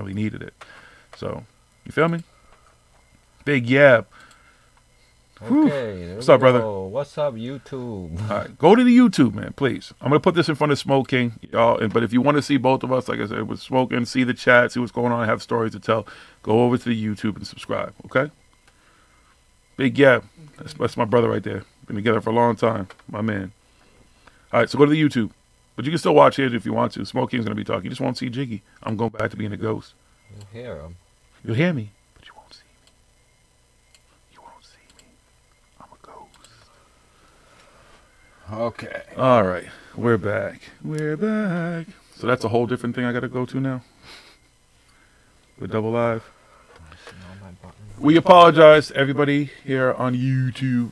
really needed it. So, you feel me? Big Yab. Okay. What's up, brother? What's up, YouTube? All right, go to the YouTube, man, please. I'm gonna put this in front of Smoke King, y'all. But if you want to see both of us, like I said, with Smoking, see the chat, see what's going on, have stories to tell, go over to the YouTube and subscribe. Okay? Big Yab. That's my brother right there. Been together for a long time, my man. All right, so go to the YouTube. But you can still watch it if you want to. Smoke King's going to be talking. You just won't see Jiggy. I'm going back to being a ghost. You'll hear him. You'll hear me, but you won't see me. You won't see me. I'm a ghost. Okay. All right, we're back. We're back. So that's a whole different thing I got to go to now? With Double Live? We apologize to everybody here on YouTube.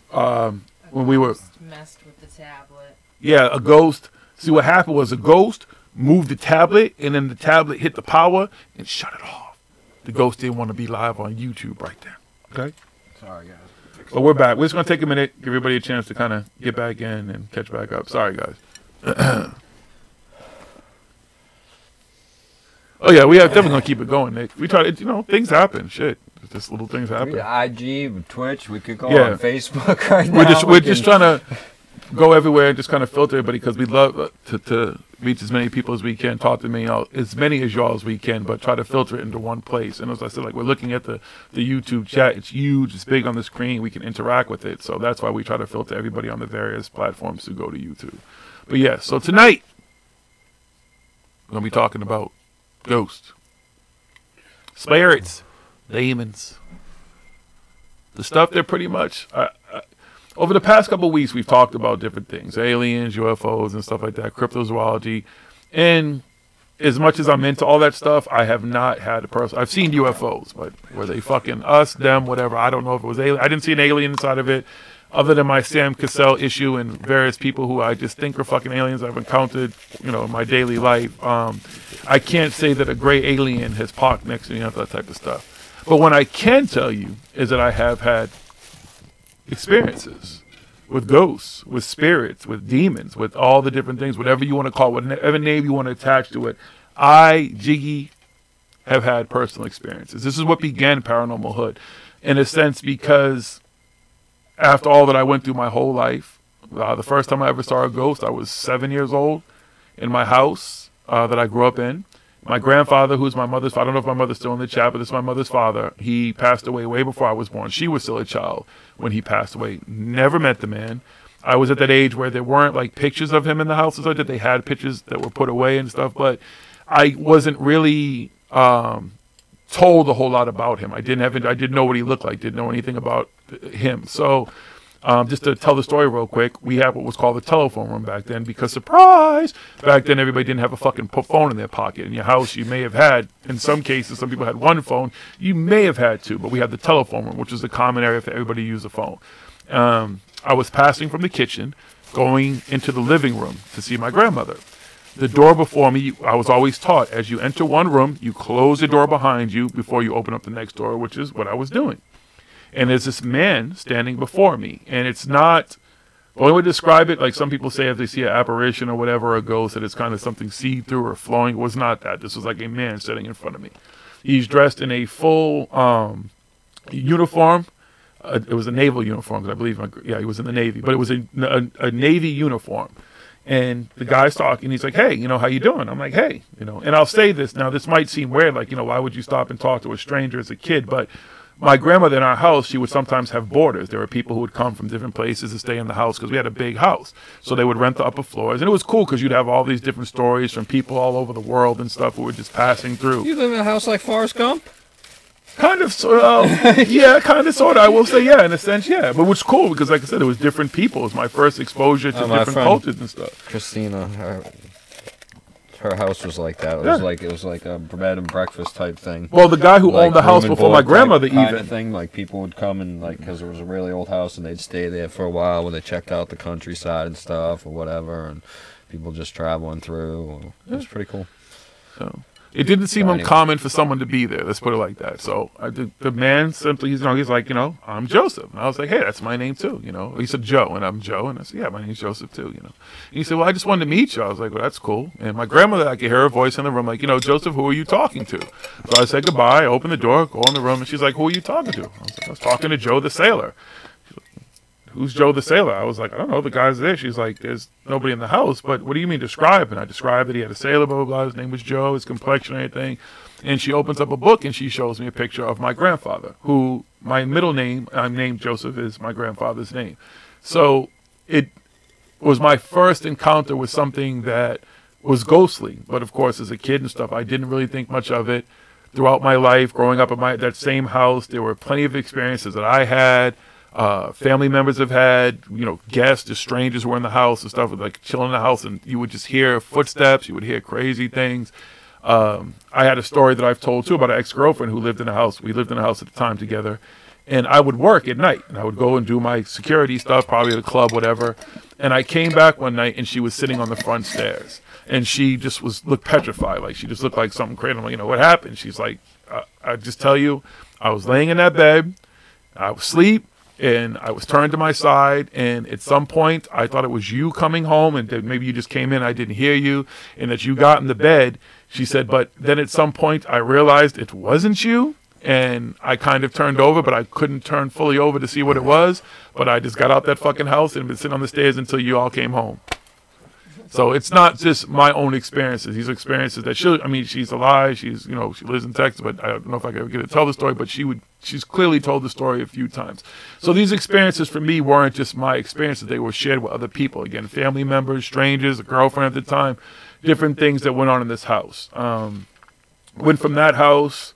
When we were... messed with the tablet. Yeah, a ghost... See, what happened was a ghost moved the tablet, and then the tablet hit the power and shut it off. The ghost didn't want to be live on YouTube right there. Okay? Sorry, guys. But we're back. We're just going to take a minute, give everybody a chance to kind of get back in and catch back up. Sorry, guys. Oh, yeah, we are definitely going to keep it going, Nick. We try to, you know, things happen. Shit. Just little things happen. IG, Twitch, we could go on Facebook right now. We're just trying to go everywhere and just kind of filter everybody because we love to reach as many people as we can, talk to me, as many as y'all as we can, but try to filter it into one place. And as I said, like, we're looking at the YouTube chat. It's huge. It's big on the screen. We can interact with it. So that's why we try to filter everybody on the various platforms to go to YouTube. But yeah, so tonight, we're going to be talking about ghosts, spirits, demons, the stuff that pretty much... over the past couple of weeks, we've talked about different things, aliens, UFOs, and stuff like that, cryptozoology. And as much as I'm into all that stuff, I have not had a person. I've seen UFOs, but were they fucking us, them, whatever? I don't know if it was alien. I didn't see an alien inside of it, other than my Sam Cassell issue and various people who I just think are fucking aliens I've encountered, you know, in my daily life. I can't say that a gray alien has parked next to me and that type of stuff. But what I can tell you is that I have had experiences with ghosts, with spirits, with demons, with all the different things, whatever you want to call it, whatever name you want to attach to it. I, Jiggy, have had personal experiences. This is what began Paranormal Hood, in a sense, because after all that I went through my whole life, the first time I ever saw a ghost, I was 7 years old in my house that I grew up in. My grandfather, who's my mother's father, I don't know if my mother's still in the chat, but this is my mother's father. He passed away way before I was born. She was still a child when he passed away. Never met the man. I was at that age where there weren't like pictures of him in the house or something. They had pictures that were put away and stuff, but I wasn't really told a whole lot about him. I didn't know what he looked like, didn't know anything about him. So just to tell the story real quick, we had what was called a telephone room back then because, surprise, back then everybody didn't have a fucking phone in their pocket. In your house, you may have had, in some cases, some people had one phone. You may have had two, but we had the telephone room, which was the common area for everybody to use a phone. I was passing from the kitchen, going into the living room to see my grandmother. The door before me, I was always taught, as you enter one room, you close the door behind you before you open up the next door, which is what I was doing. And there's this man standing before me. And it's not, the only way to describe it, like some people say if they see an apparition or whatever, or a ghost, that it's kind of something see-through or flowing. It was not that. This was like a man sitting in front of me. He's dressed in a full uniform. It was a naval uniform, because I believe, he was in the Navy. But it was a Navy uniform. And the guy's talking. He's like, hey, you know, how you doing? I'm like, hey, you know. And I'll say this. Now, this might seem weird. Like, you know, why would you stop and talk to a stranger as a kid? But my grandmother in our house, she would sometimes have boarders. There were people who would come from different places to stay in the house because we had a big house. So they would rent the upper floors. And it was cool because you'd have all these different stories from people all over the world and stuff who were just passing through. You live in a house like Forrest Gump? Kind of, yeah, kind of, sort of. I will say, yeah, in a sense, yeah. But which could because, like I said, it was different people. It was my first exposure to different cultures and stuff. Christina, her house was like that. It was like a bed and breakfast type thing. Well, the guy who owned the house before my grandmother even thing, like people would come and like because it was a really old house and they'd stay there for a while when they checked out the countryside and stuff or whatever, and people just traveling through. It was pretty cool. So It didn't seem Anyway. uncommon for someone to be there. Let's put it like that. So the man simply, he's like, I'm Joseph. And I was like, hey, that's my name too. He said Joe, and I'm Joe. And I said, yeah, my name's Joseph too. And he said, well, I just wanted to meet you. I was like, well, that's cool. And my grandmother, I could hear her voice in the room, like, Joseph, who are you talking to? So I said goodbye. I opened the door, go in the room, and she's like, who are you talking to? I was like, I was talking to Joe the sailor. Who's Joe the sailor? I was like, I don't know, the guy's there. She's like, there's nobody in the house, but what do you mean describe? And I described that he had a sailor, blah, blah, blah. His name was Joe, his complexion and everything. And she opens up a book and she shows me a picture of my grandfather, who my middle name, I'm named Joseph, is my grandfather's name. So it was my first encounter with something that was ghostly. But of course, as a kid and stuff, I didn't really think much of it. Throughout my life, growing up at that same house, there were plenty of experiences that I had. Family members have had, guests, just strangers were in the house and stuff, like chilling in the house, and you would just hear footsteps, you would hear crazy things. I had a story that I've told too about an ex-girlfriend who lived in the house. We lived in the house at the time together, and I would work at night, and I would go and do my security stuff, probably at a club, whatever. And I came back one night, and she was sitting on the front stairs, and she just looked petrified, like she just looked like something crazy. I'm like, what happened? She's like, I just tell you, I was laying in that bed, I was asleep. And I was turned to my side, and at some point, I thought it was you coming home, and that maybe you just came in, I didn't hear you, and that you got in the bed. She said, but then at some point, I realized it wasn't you, and I kind of turned over, but I couldn't turn fully over to see what it was, but I just got out that fucking house and been sitting on the stairs until you all came home. So it's not just my own experiences. These experiences that she's alive. She's, she lives in Texas, but I don't know if I could ever get to tell the story, but she's clearly told the story a few times. So these experiences for me weren't just my experiences. They were shared with other people. Again, family members, strangers, a girlfriend at the time, different things that went on in this house. Went from that house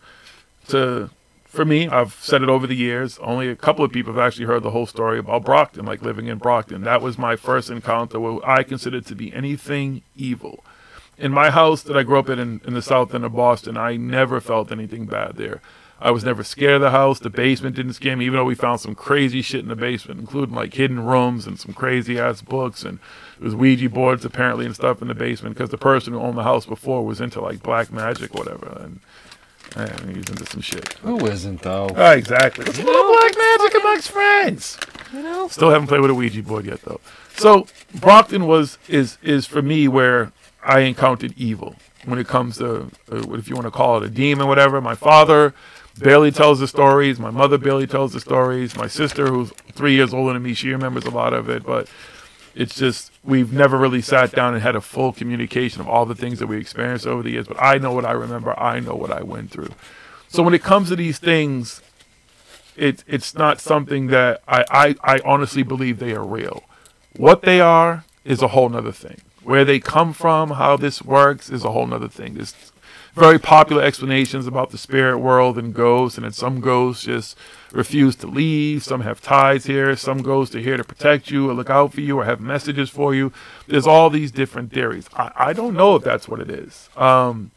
to, for me, I've said it over the years, only a couple of people have actually heard the whole story about Brockton, like living in Brockton. That was my first encounter where I considered to be anything evil. In my house that I grew up in the south end of Boston, I never felt anything bad there. I was never scared of the house. The basement didn't scare me, even though we found some crazy shit in the basement, including like hidden rooms and some crazy-ass books, and there was Ouija boards apparently and stuff in the basement because the person who owned the house before was into like black magic or whatever. And he's into some shit. Who isn't, though? Exactly. It's a little black magic amongst friends. Still haven't played with a Ouija board yet, though. So Brockton is for me where I encountered evil when it comes to, if you want to call it a demon, whatever. My father barely tells the stories. My mother barely tells the stories. My sister, who's 3 years older than me, she remembers a lot of it, but it's just, we've never really sat down and had a full communication of all the things that we experienced over the years. But I know what I remember. I know what I went through. So when it comes to these things, it's not something that I honestly believe they are real. What they are is a whole nother thing. Where they come from, how this works, is a whole nother thing. There's very popular explanations about the spirit world and ghosts, and that some ghosts just refuse to leave. Some have ties here. Some ghosts are here to protect you or look out for you or have messages for you. There's all these different theories. I don't know if that's what it is. And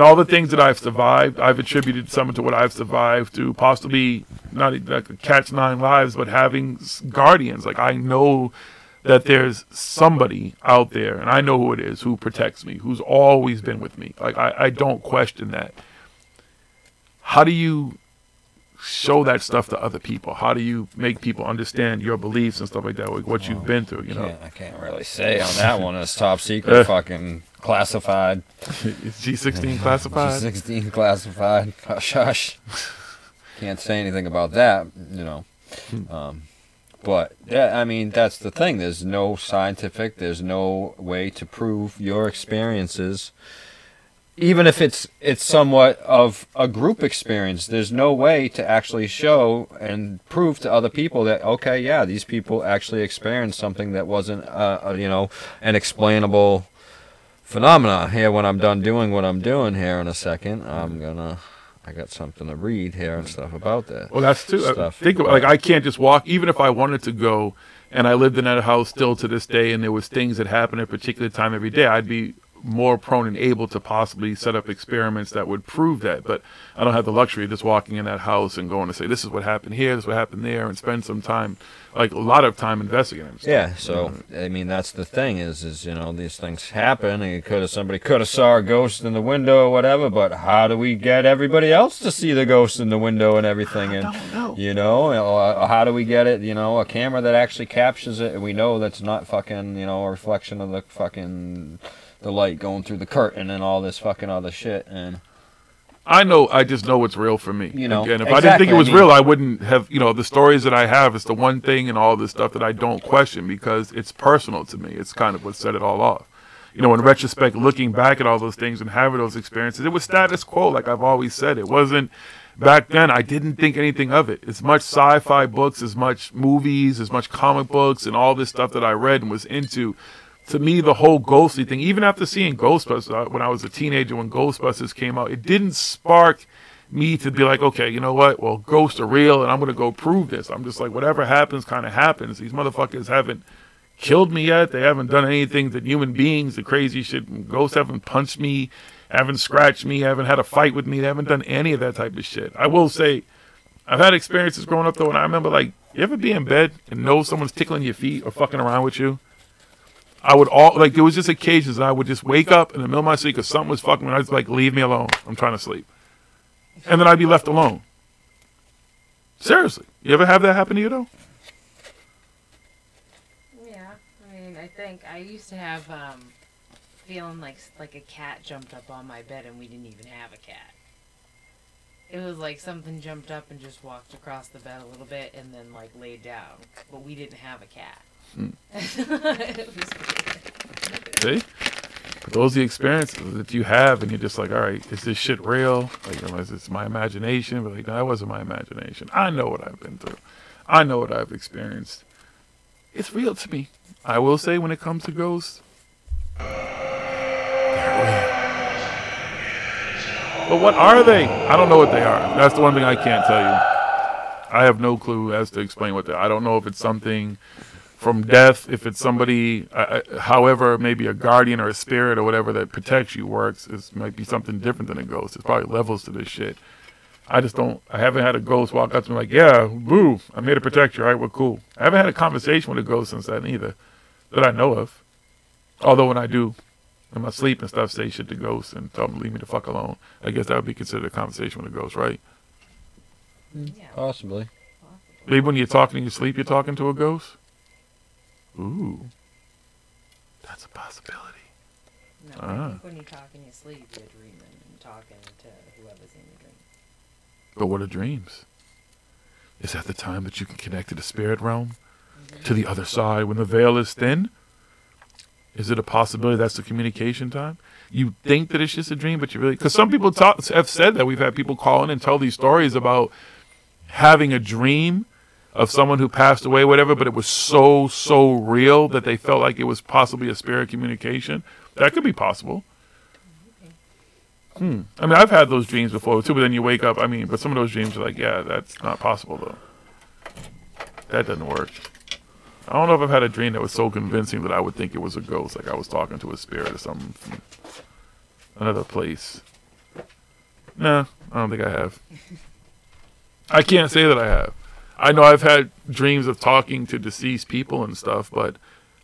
all the things that I've survived, I've attributed some to what I've survived to possibly not like a cat's 9 lives, but having guardians. Like, I know that there's somebody out there, and I know who it is, who protects me, who's always been with me. Like, I don't question that. How do you show that stuff to other people? How do you make people understand your beliefs and stuff like that, like what you've been through, I can't really say on that one. It's top secret, fucking classified. Is G16 classified? G16 classified. Hush, hush. Can't say anything about that, But, yeah, that's the thing. There's no there's no way to prove your experiences. Even if it's somewhat of a group experience, there's no way to actually show and prove to other people that, okay, yeah, these people actually experienced something that wasn't, an explainable phenomena. Here, when I'm done doing what I'm doing here in a second, I got something to read here and stuff about that. Well, that's too. Think about, like, I can't just walk. Even if I wanted to go, and I lived in that house still to this day, and there was things that happened at a particular time every day, I'd be more prone and able to possibly set up experiments that would prove that. But I don't have the luxury of just walking in that house and going to say, this is what happened here, this is what happened there, and spend some time, like a lot of time investigating. Yeah, so, I mean, that's the thing is, you know, these things happen, and somebody could have saw a ghost in the window or whatever, but how do we get everybody else to see the ghost in the window and everything? And, I don't know. you know, or how do we get it, you know, a camera that actually captures it, and we know that's not fucking, you know, a reflection of the fucking, the light going through the curtain and all this fucking other shit, and... I just know it's real for me. You know, again, if I didn't think it was real, I wouldn't have, you know, the stories that I have. It's the one thing and all this stuff that I don't question because it's personal to me. It's kind of what set it all off. You know, in retrospect, looking back at all those things and having those experiences, it was status quo, like I've always said. It wasn't, back then, I didn't think anything of it. As much sci-fi books, as much movies, as much comic books, and all this stuff that I read and was into, to me, the whole ghostly thing, even after seeing Ghostbusters, when I was a teenager, when Ghostbusters came out, it didn't spark me to be like, okay, you know what? Well, ghosts are real, and I'm going to go prove this. I'm just like, whatever happens kind of happens. These motherfuckers haven't killed me yet. They haven't done anything that human beings, the crazy shit. Ghosts haven't punched me, haven't scratched me, haven't had a fight with me. They haven't done any of that type of shit. I will say, I've had experiences growing up, though, and I remember, like, you ever be in bed and know someone's tickling your feet or fucking around with you? I would there was just occasions I would just wake up in the middle of my sleep because something was fucking me. I was like, leave me alone. I'm trying to sleep. And then I'd be left alone. Seriously. You ever have that happen to you, though? Yeah. I mean, I think I used to have feeling like a cat jumped up on my bed and we didn't even have a cat. It was like something jumped up and just walked across the bed a little bit and then like laid down. But we didn't have a cat. It was See? But those are the experiences that you have, and you're just like, all right, is this shit real? Like, is this my imagination? But like, no, that wasn't my imagination. I know what I've been through. I know what I've experienced. It's real to me. I will say, when it comes to ghosts, they're real. But what are they? I don't know what they are. That's the one thing I can't tell you. I have no clue as to explain what they are. I don't know if it's something from death, if it's somebody, however, maybe a guardian or a spirit or whatever that protects you works. It might be something different than a ghost. There's probably levels to this shit. I haven't had a ghost walk up to me like, yeah, boo, I'm here to protect you, all right, we're cool. I haven't had a conversation with a ghost since then either, that I know of. Although when I do, in my sleep and stuff, say shit to ghosts and tell them to leave me the fuck alone, I guess that would be considered a conversation with a ghost, right? Yeah. Possibly. Maybe when you're talking in your sleep, you're talking to a ghost? Ooh. That's a possibility. No, I think when you talk in your sleep, you're dreaming and talking to whoever's in your dream. But what are dreams? Is that the time that you can connect to the spirit realm? To the other side when the veil is thin? Is it a possibility that's the communication time? You think that it's just a dream, but you really... Because some people have said that. We've had people call in and tell these stories about having a dream of someone who passed away, whatever, but it was so real that they felt like it was possibly a spirit communication. That could be possible. I mean, I've had those dreams before, too, but then you wake up, but some of those dreams are like, yeah, that's not possible, though. That doesn't work. I don't know if I've had a dream that was so convincing that I would think it was a ghost, like I was talking to a spirit or something from another place. Nah, I don't think I have. I can't say that I have. I know I've had dreams of talking to deceased people and stuff, but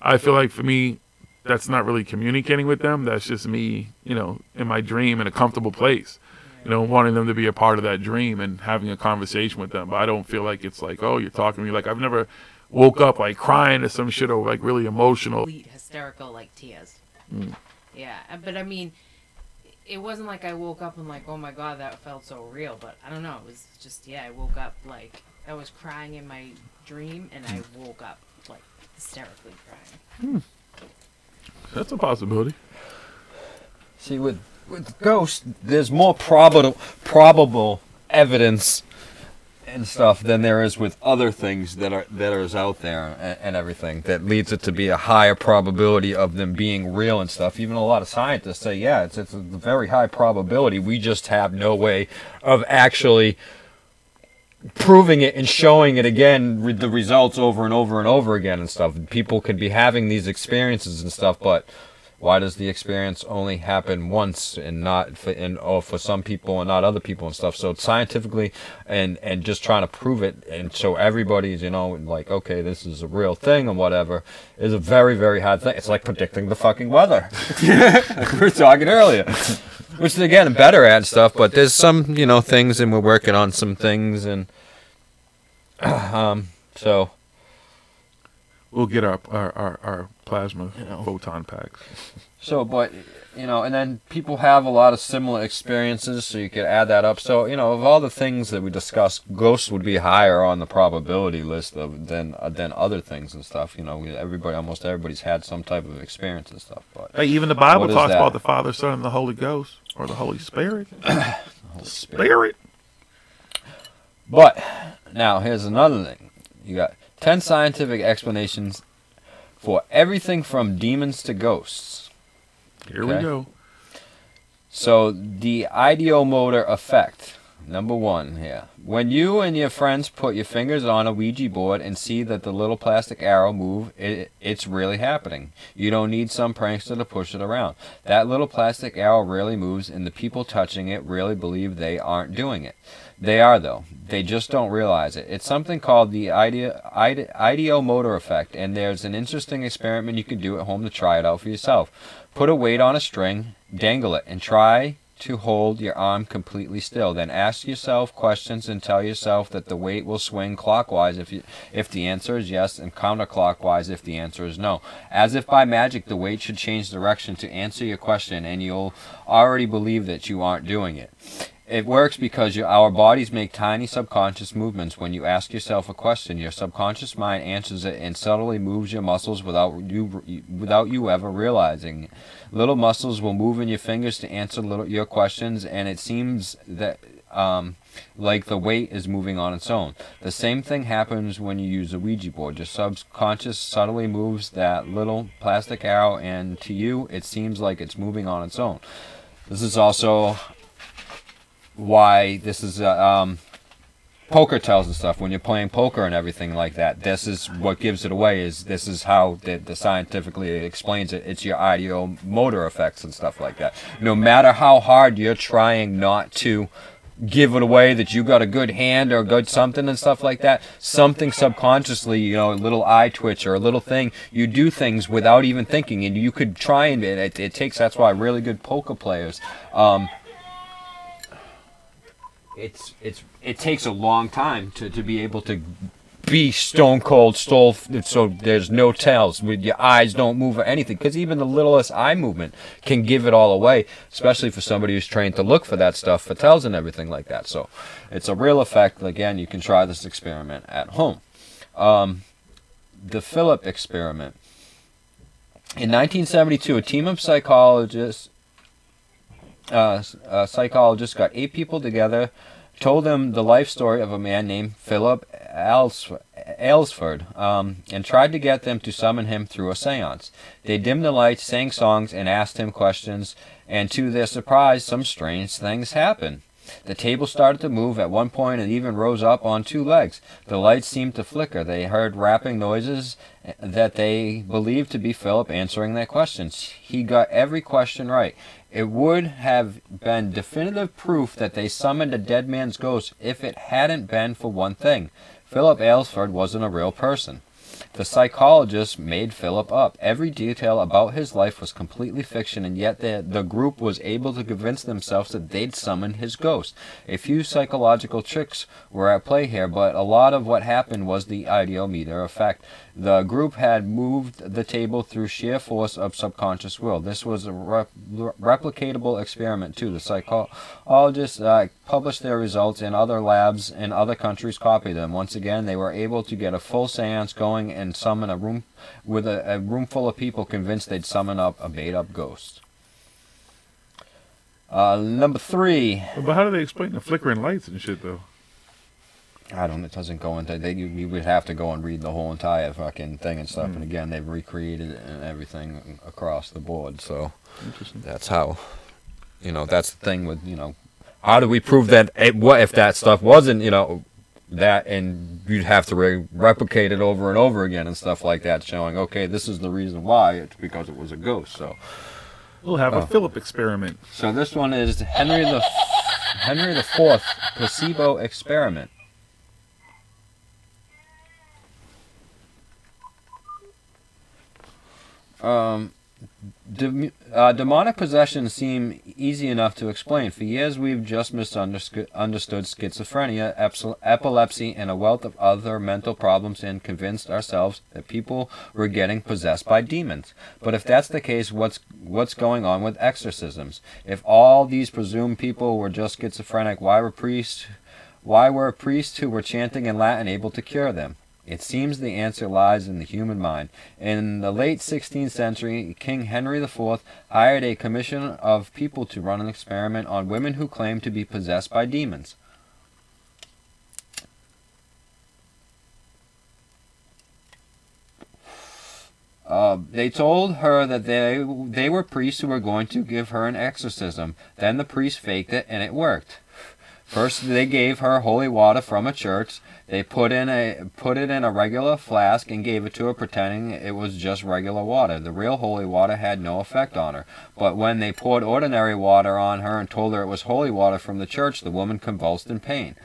I feel like for me, that's not really communicating with them. That's just me, in my dream in a comfortable place, wanting them to be a part of that dream and having a conversation with them. But I don't feel like it's like, oh, you're talking to me. Like, I've never woke up like crying or some shit or like really emotional. Hysterical, like tears. Yeah, but I mean, it wasn't like I woke up and like, oh my God, that felt so real. But I don't know. It was just, I woke up like I was crying in my dream and I woke up like hysterically crying. That's a possibility. See, with ghosts, there's more probable evidence and stuff than there is with other things that are out there and everything that leads it to be a higher probability of them being real and stuff. Even a lot of scientists say, yeah, it's a very high probability. We just have no way of actually proving it and showing it again, the results over and over and over again and stuff. People could be having these experiences and stuff, but Why does the experience only happen once and not for some people and not other people and stuff? So scientifically and just trying to prove it and so everybody's, you know, like, okay, this is a real thing or whatever, is a very, very hard thing. It's like predicting the fucking weather. Like we were talking earlier. Which they're getting better at and stuff, but there's some, you know, things, and we're working on some things, and so we'll get our plasma photon packs. So, but, you know, and then people have a lot of similar experiences, so you could add that up. So, you know, of all the things that we discussed, ghosts would be higher on the probability list than other things and stuff. You know, almost everybody's had some type of experience and stuff. But hey, even the Bible talks about the Father, Son, and the Holy Ghost, or the Holy Spirit. Holy Spirit. But now here's another thing. You got 10 scientific explanations for everything from demons to ghosts. Here we go. So, the ideomotor effect. Number 1 here. When you and your friends put your fingers on a Ouija board and see that the little plastic arrow move, it's really happening. You don't need some prankster to push it around. That little plastic arrow really moves, and the people touching it really believe they aren't doing it. They are, though. They just don't realize it. It's something called the ideomotor effect, and there's an interesting experiment you can do at home to try it out for yourself. Put a weight on a string, dangle it, and try to hold your arm completely still. Then ask yourself questions and tell yourself that the weight will swing clockwise if the answer is yes, and counterclockwise if the answer is no. As if by magic, the weight should change direction to answer your question, and you'll already believe that you aren't doing it. It works because our bodies make tiny subconscious movements. When you ask yourself a question, your subconscious mind answers it and subtly moves your muscles without you ever realizing it. Little muscles will move in your fingers to answer your questions, and it seems that like the weight is moving on its own. The same thing happens when you use a Ouija board. Your subconscious subtly moves that little plastic arrow, and to you, it seems like it's moving on its own. This is also why this is poker tells and stuff. When you're playing poker and everything like that, this is what gives it away. This is how the scientifically it explains it. It's your ideomotor effects and stuff like that. No matter how hard you're trying not to give it away that you got a good hand or a good something and stuff like that, something subconsciously, you know, a little eye twitch or a little thing, you do things without even thinking, and you could try and it takes. That's why really good poker players. It takes a long time to be able to be stone cold, so there's no tells, with your eyes don't move or anything, because even the littlest eye movement can give it all away, especially for somebody who's trained to look for that stuff, for tells and everything like that. So it's a real effect. Again, you can try this experiment at home. The Philip experiment. In 1972, a team of psychologists got 8 people together, told them the life story of a man named Philip Aylesford, and tried to get them to summon him through a seance. They dimmed the lights, sang songs, and asked him questions, and to their surprise, some strange things happened. The table started to move. At one point, it even rose up on 2 legs. The lights seemed to flicker. They heard rapping noises that they believed to be Philip answering their questions. He got every question right. It would have been definitive proof that they summoned a dead man's ghost if it hadn't been for one thing. Philip Aylesford wasn't a real person. The psychologist made Philip up. Every detail about his life was completely fiction, and yet the group was able to convince themselves that they'd summoned his ghost. A few psychological tricks were at play here, but a lot of what happened was the ideometer effect. The group had moved the table through sheer force of subconscious will. This was a replicatable experiment, too. The psychologists published their results, and other labs in other countries copied them. Once again, they were able to get a full seance going and summon a room with a room full of people convinced they'd summon up a made-up ghost. Number 3. But how do they explain the flickering lights and shit, though? I don't know. It doesn't go into. You would have to go and read the whole entire fucking thing and stuff. And again, they've recreated it and everything across the board. So that's how. You know, that's the thing with, you know, how do we prove that? What if that stuff wasn't, you know, that, and you'd have to replicate it over and over again and stuff like that, showing, okay, this is the reason why. It's because it was a ghost. So we'll have a Philip experiment. So this one is Henry the Fourth placebo experiment. Demonic possession seem easy enough to explain. For years we've just misunderstood schizophrenia, epilepsy, and a wealth of other mental problems and convinced ourselves that people were getting possessed by demons. But if that's the case, what's going on with exorcisms? If all these presumed people were just schizophrenic, why were priests who were chanting in Latin able to cure them? It seems the answer lies in the human mind. In the late 16th century, King Henry IV hired a commission of people to run an experiment on women who claimed to be possessed by demons. They told her that they were priests who were going to give her an exorcism. Then the priest faked it, and it worked. First, they gave her holy water from a church. They put it in a regular flask and gave it to her, pretending it was just regular water. The real holy water had no effect on her. But when they poured ordinary water on her and told her it was holy water from the church, the woman convulsed in pain.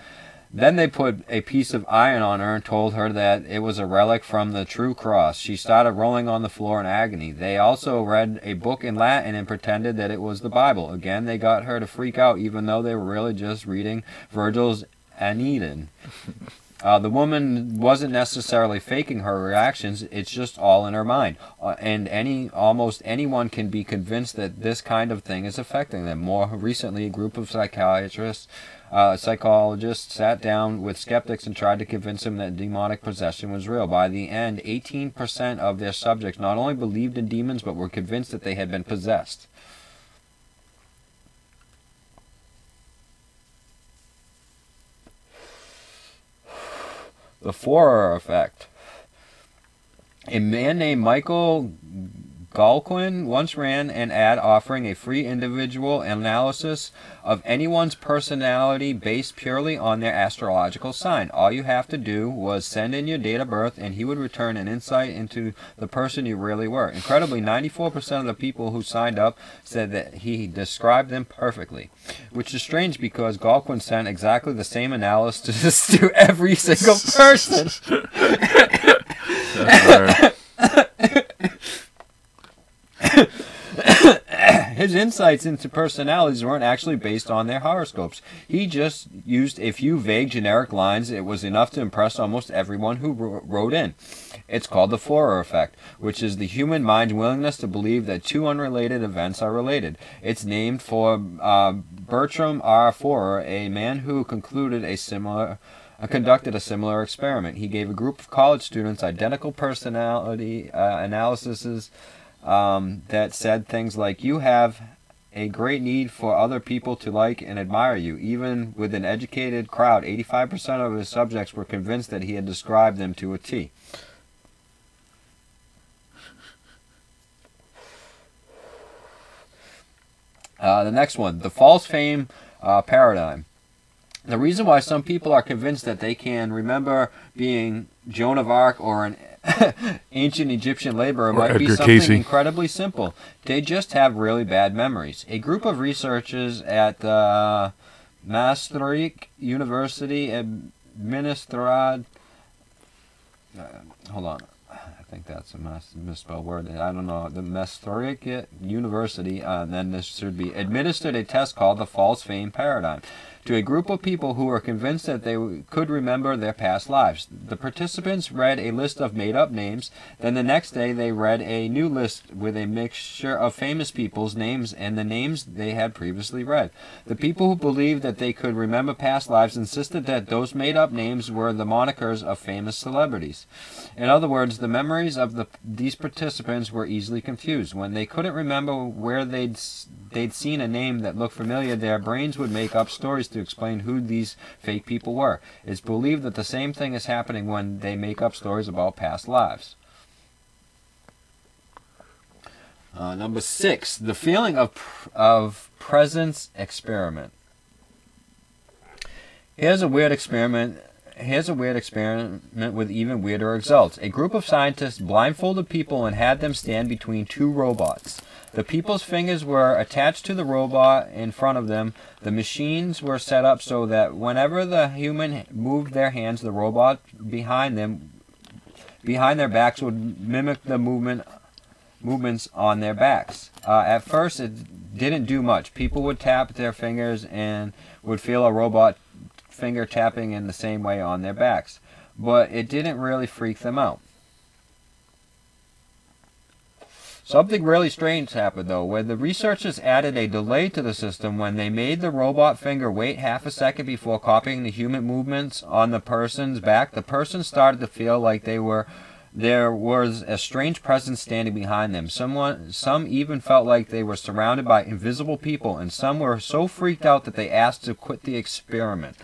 Then they put a piece of iron on her and told her that it was a relic from the true cross. She started rolling on the floor in agony. They also read a book in Latin and pretended that it was the Bible. Again, they got her to freak out, even though they were really just reading Virgil's Aeneid. The woman wasn't necessarily faking her reactions, it's just all in her mind. And almost anyone can be convinced that this kind of thing is affecting them. More recently, a group of psychologists sat down with skeptics and tried to convince them that demonic possession was real. By the end, 18% of their subjects not only believed in demons, but were convinced that they had been possessed. The Forer effect. A man named Michael Galquin once ran an ad offering a free individual analysis of anyone's personality based purely on their astrological sign. All you have to do was send in your date of birth and he would return an insight into the person you really were. Incredibly, 94% of the people who signed up said that he described them perfectly, which is strange because Galquin sent exactly the same analysis to every single person. His insights into personalities weren't actually based on their horoscopes. He just used a few vague generic lines. It was enough to impress almost everyone who wrote in. It's called the Forer effect, which is the human mind's willingness to believe that two unrelated events are related. It's named for Bertram R. Forer, a man who conducted a similar experiment. He gave a group of college students identical personality analyses that said things like, you have a great need for other people to like and admire you. Even with an educated crowd, 85% of his subjects were convinced that he had described them to a T. The next one, the false fame paradigm. The reason why some people are convinced that they can remember being Joan of Arc or an ancient Egyptian laborer might be something incredibly simple. They just have really bad memories. A group of researchers at the Maastricht University administered... hold on. I think that's a misspelled word. I don't know. The Maastricht University, then this should be, administered a test called the false fame paradigm to a group of people who were convinced that they could remember their past lives. The participants read a list of made-up names. Then the next day they read a new list with a mixture of famous people's names and the names they had previously read. The people who believed that they could remember past lives insisted that those made-up names were the monikers of famous celebrities. In other words, the memories of these participants were easily confused. When they couldn't remember where they'd seen a name that looked familiar, their brains would make up stories to explain who these fake people were. It's believed that the same thing is happening when they make up stories about past lives. Number 6, the feeling of presence experiment. Here's a weird experiment Here's a weird experiment with even weirder results. A group of scientists blindfolded people and had them stand between two robots. The people's fingers were attached to the robot in front of them. The machines were set up so that whenever the human moved their hands, the robot behind their backs would mimic the movements on their backs. At first, it didn't do much. People would tap their fingers and would feel a robot finger tapping in the same way on their backs. But it didn't really freak them out. Something really strange happened, though, where the researchers added a delay to the system when they made the robot finger wait half a second before copying the human movements on the person's back. The person started to feel like there was a strange presence standing behind them. Some even felt like they were surrounded by invisible people, and some were so freaked out that they asked to quit the experiment.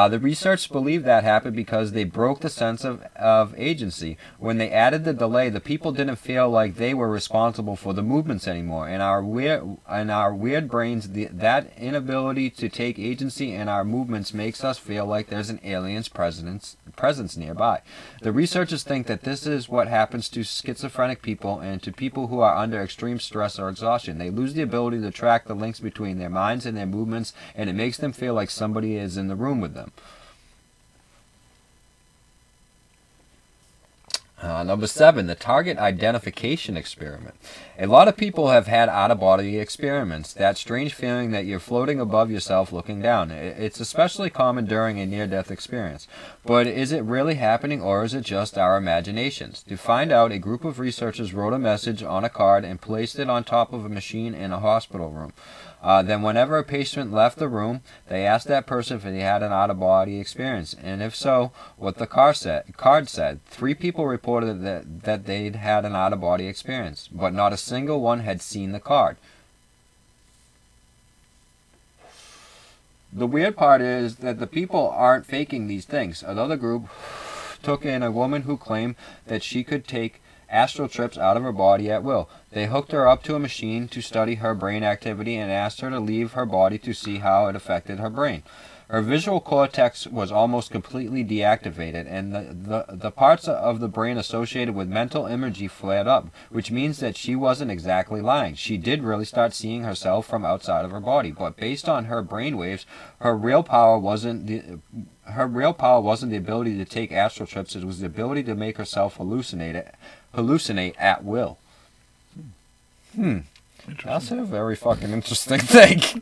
The researchers believe that happened because they broke the sense of agency. When they added the delay, the people didn't feel like they were responsible for the movements anymore. In our weird brains, that inability to take agency in our movements makes us feel like there's an alien's presence nearby. The researchers think that this is what happens to schizophrenic people and to people who are under extreme stress or exhaustion. They lose the ability to track the links between their minds and their movements, and it makes them feel like somebody is in the room with them. Number 7, the target identification experiment. A lot of people have had out-of-body experiments, that strange feeling that you're floating above yourself looking down. It's especially common during a near-death experience. But is it really happening, or is it just our imaginations? To find out, a group of researchers wrote a message on a card and placed it on top of a machine in a hospital room. Then whenever a patient left the room, they asked that person if they had an out-of-body experience, and if so, what the card said. 3 people reported that they'd had an out-of-body experience, but not a single one had seen the card. The weird part is that the people aren't faking these things. Another group took in a woman who claimed that she could take astral trips out of her body at will. They hooked her up to a machine to study her brain activity and asked her to leave her body to see how it affected her brain. Her visual cortex was almost completely deactivated, and the parts of the brain associated with mental imagery flared up, which means that she wasn't exactly lying. She did really start seeing herself from outside of her body, but based on her brain waves, her real power wasn't the ability to take astral trips. It was the ability to make herself hallucinate at will. That's a very fucking interesting thing.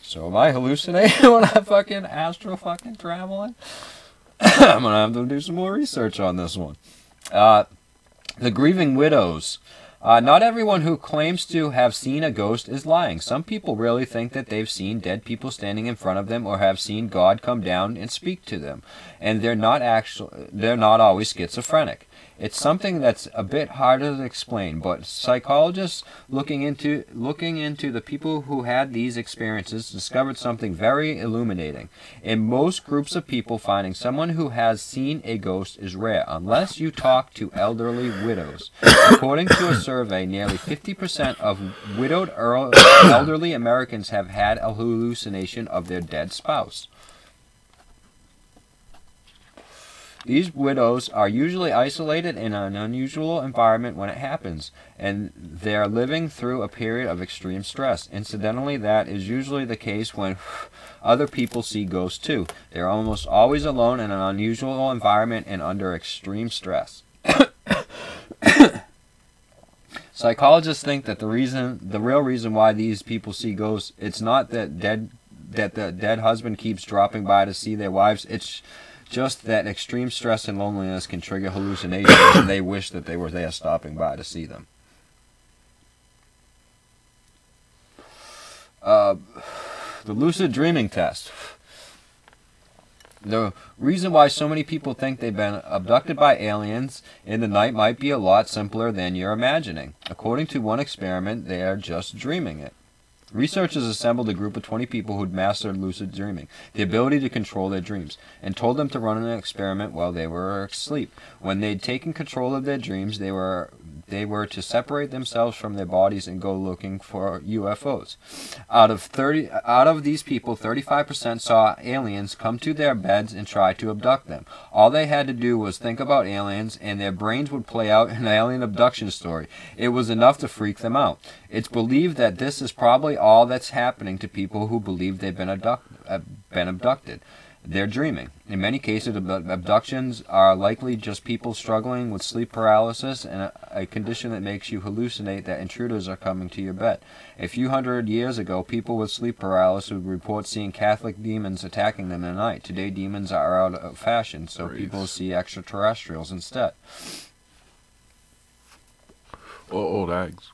So am I hallucinating when I'm fucking astral fucking traveling? I'm gonna have to do some more research on this one. The grieving widows. Not everyone who claims to have seen a ghost is lying. Some people really think that they've seen dead people standing in front of them or have seen God come down and speak to them, and they're not always schizophrenic. It's something that's a bit harder to explain, but psychologists looking into the people who had these experiences discovered something very illuminating. In most groups of people, finding someone who has seen a ghost is rare, unless you talk to elderly widows. According to a survey, nearly 50% of widowed elderly Americans have had a hallucination of their dead spouse. These widows are usually isolated in an unusual environment when it happens, and they're living through a period of extreme stress. Incidentally, that is usually the case when other people see ghosts too. They're almost always alone in an unusual environment and under extreme stress. Psychologists think that the real reason why these people see ghosts, it's not that the dead husband keeps dropping by to see their wives. It's just that extreme stress and loneliness can trigger hallucinations, and they wish that they were there stopping by to see them. The lucid dreaming test. The reason why so many people think they've been abducted by aliens in the night might be a lot simpler than you're imagining. According to one experiment, they are just dreaming it. Researchers assembled a group of 20 people who'd mastered lucid dreaming, the ability to control their dreams, and told them to run an experiment while they were asleep. When they'd taken control of their dreams, they were to separate themselves from their bodies and go looking for UFOs. Out of these people, 35% saw aliens come to their beds and try to abduct them. All they had to do was think about aliens, and their brains would play out an alien abduction story. It was enough to freak them out. It's believed that this is probably all that's happening to people who believe they've been abducted. They're dreaming. In many cases, abductions are likely just people struggling with sleep paralysis and a condition that makes you hallucinate that intruders are coming to your bed. A few hundred years ago, people with sleep paralysis would report seeing Catholic demons attacking them in the night. Today, demons are out of fashion, so people see extraterrestrials instead. Old eggs.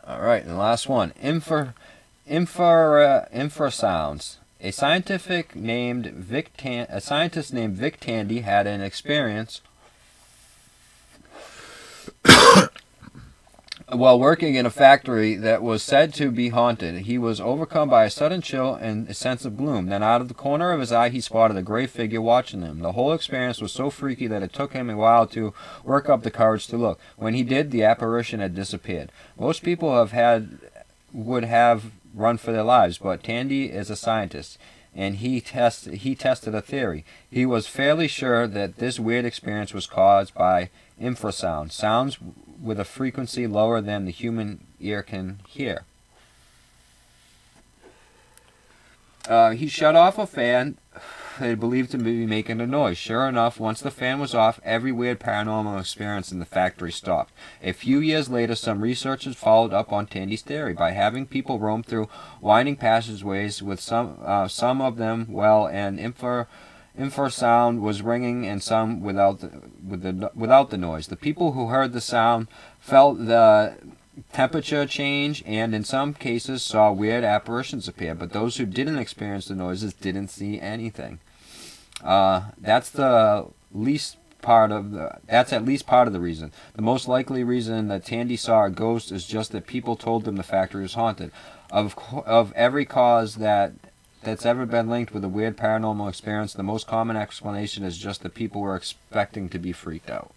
All right, and the last one, infrasounds. A scientist named Vic Tandy had an experience while working in a factory that was said to be haunted. He was overcome by a sudden chill and a sense of gloom. Then out of the corner of his eye, he spotted a gray figure watching him. The whole experience was so freaky that it took him a while to work up the courage to look. When he did, the apparition had disappeared. Most people would have run for their lives, but Tandy is a scientist, and he tested a theory. He was fairly sure that this weird experience was caused by infrasound, sounds with a frequency lower than the human ear can hear. He shut off a fan they believed to be making a noise. Sure enough, once the fan was off, every weird paranormal experience in the factory stopped. A few years later, some researchers followed up on Tandy's theory by having people roam through winding passageways with some of them well, and infrasound was ringing, and some without the noise. The people who heard the sound felt the temperature change, and in some cases saw weird apparitions appear, but those who didn't experience the noises didn't see anything. That's at least part of the reason. The most likely reason that Tandy saw a ghost is just that people told them the factory was haunted. Of every cause that's ever been linked with a weird paranormal experience, the most common explanation is just that people were expecting to be freaked out.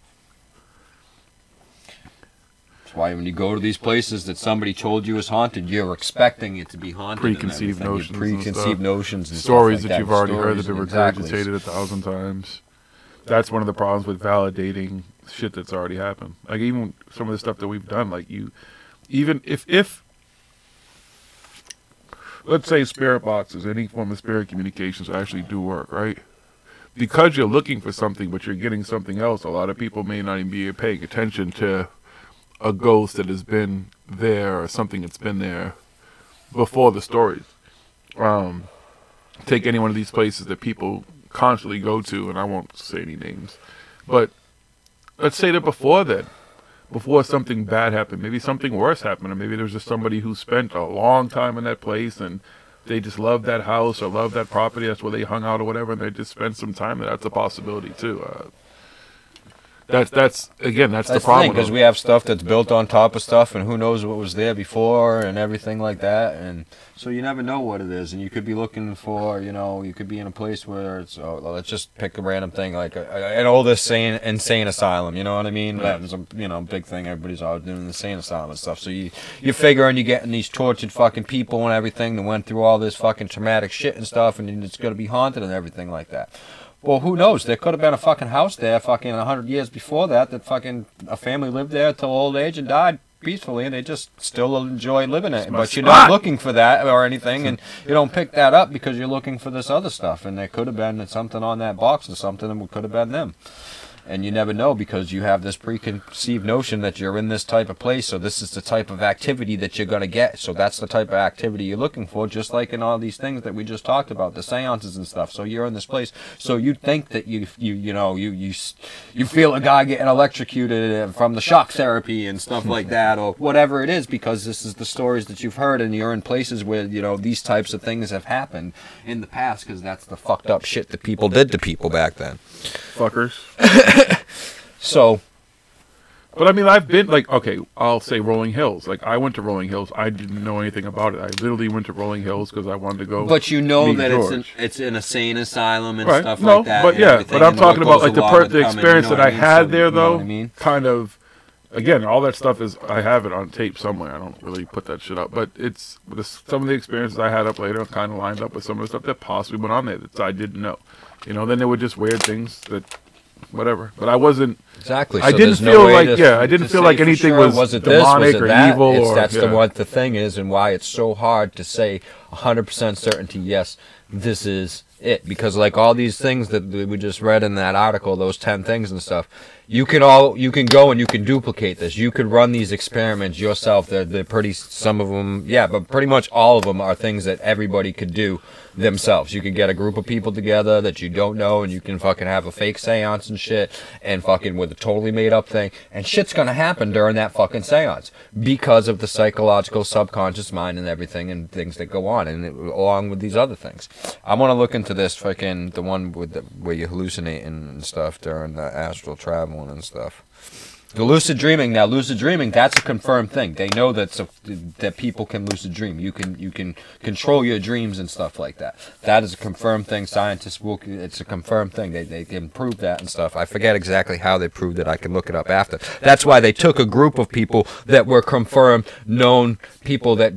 That's why when you go to these places that somebody told you is haunted, you're expecting it to be haunted. Preconceived notions and stories stuff like that you've already heard that have been regurgitated 1,000 times. That's one of the problems with validating shit that's already happened. Like even some of the stuff that we've done, like even if let's say spirit boxes, any form of spirit communications actually do work, right? Because you're looking for something, but you're getting something else, a lot of people may not even be paying attention to a ghost that has been there or something that's been there before the stories. Take any one of these places that people constantly go to, and I won't say any names, but let's say that before something bad happened, maybe something worse happened, or maybe there's just somebody who spent a long time in that place and they just loved that house or loved that property, that's where they hung out or whatever, and they just spent some time there. That's a possibility too. That's the problem, because we have stuff that's built on top of stuff, and who knows what was there before and everything like that, and so you never know what it is. And you could be looking for, you could be in a place where it's let's just pick a random thing like an old insane asylum, you know what I mean? That was a big thing. Everybody's out doing the insane asylum and stuff. So you figure, and you're getting these tortured fucking people and everything that went through all this fucking traumatic shit and stuff, and it's gonna be haunted and everything like that. Well, who knows? There could have been a fucking house there fucking 100 years before that fucking a family lived there till old age and died peacefully, and they just still enjoy living it. But you're not looking for that or anything, and you don't pick that up because you're looking for this other stuff, and there could have been something on that box or something that could have been them. And you never know because you have this preconceived notion that you're in this type of place, so this is the type of activity that you're going to get. So that's the type of activity you're looking for, just like in all these things that we just talked about, the seances and stuff. So you're in this place, so you think that you feel a guy getting electrocuted from the shock therapy and stuff like that, or whatever it is, because this is the stories that you've heard, and you're in places where these types of things have happened in the past, because that's the fucked up shit that people did to people back then. Fuckers. So, But I mean, I've been like, okay, I'll say Rolling Hills. Like, I went to Rolling Hills. I didn't know anything about it. I literally went to Rolling Hills because I wanted to go. But you know meet that George. it's an insane asylum and Right. stuff No, like that. but and yeah, everything, but I'm and talking what about goes like the along with the coming, experience you know that I what mean? had So, there, you know though. what I mean? Kind of. Again, all that stuff is, I have it on tape somewhere. I don't really put that shit up. But it's, some of the experiences I had up later kind of lined up with some of the stuff that possibly went on there that I didn't know. You know, then there were just weird things that, whatever. But I wasn't, Exactly. I So didn't there's feel no way like, to- yeah, I didn't to feel say like for anything sure, was it demonic this, or that? evil. It's, or, that's yeah. what the thing is, and why it's so hard to say 100% certainty, yes, this is it. Because like all these things that we just read in that article, those 10 things and stuff, you can go and you can duplicate this. You could run these experiments yourself. They're pretty, some of them, yeah, but pretty much all of them are things that everybody could do themselves. You could get a group of people together that you don't know, and you can fucking have a fake seance and shit, and fucking with a totally made up thing, and shit's gonna happen during that fucking seance because of the psychological subconscious mind and everything and things that go on, and along with these other things. I want to look into this fucking, the one with where you hallucinate and stuff during the astral traveling and stuff. The lucid dreaming, now lucid dreaming, that's a confirmed thing. They know that people can lucid dream. You can control your dreams and stuff like that. That is a confirmed thing. Scientists will, it's a confirmed thing. They can prove that and stuff. I forget exactly how they proved it. I can look it up after. That's why they took a group of people that were confirmed, known people that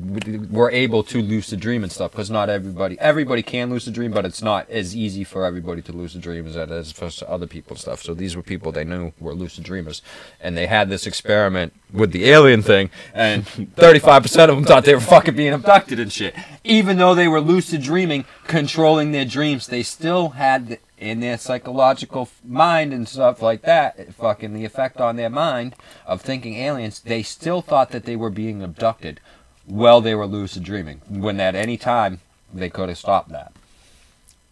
were able to lucid dream and stuff. Because not everybody can lucid dream, but it's not as easy for everybody to lucid dream as it is for other people and stuff. So these were people they knew were lucid dreamers. And they had this experiment with the alien thing, and 35% of them thought they were fucking being abducted and shit. Even though they were lucid dreaming, controlling their dreams, they still had in their psychological mind and stuff like that, fucking the effect on their mind of thinking aliens, they still thought that they were being abducted while they were lucid dreaming, when at any time they could have stopped that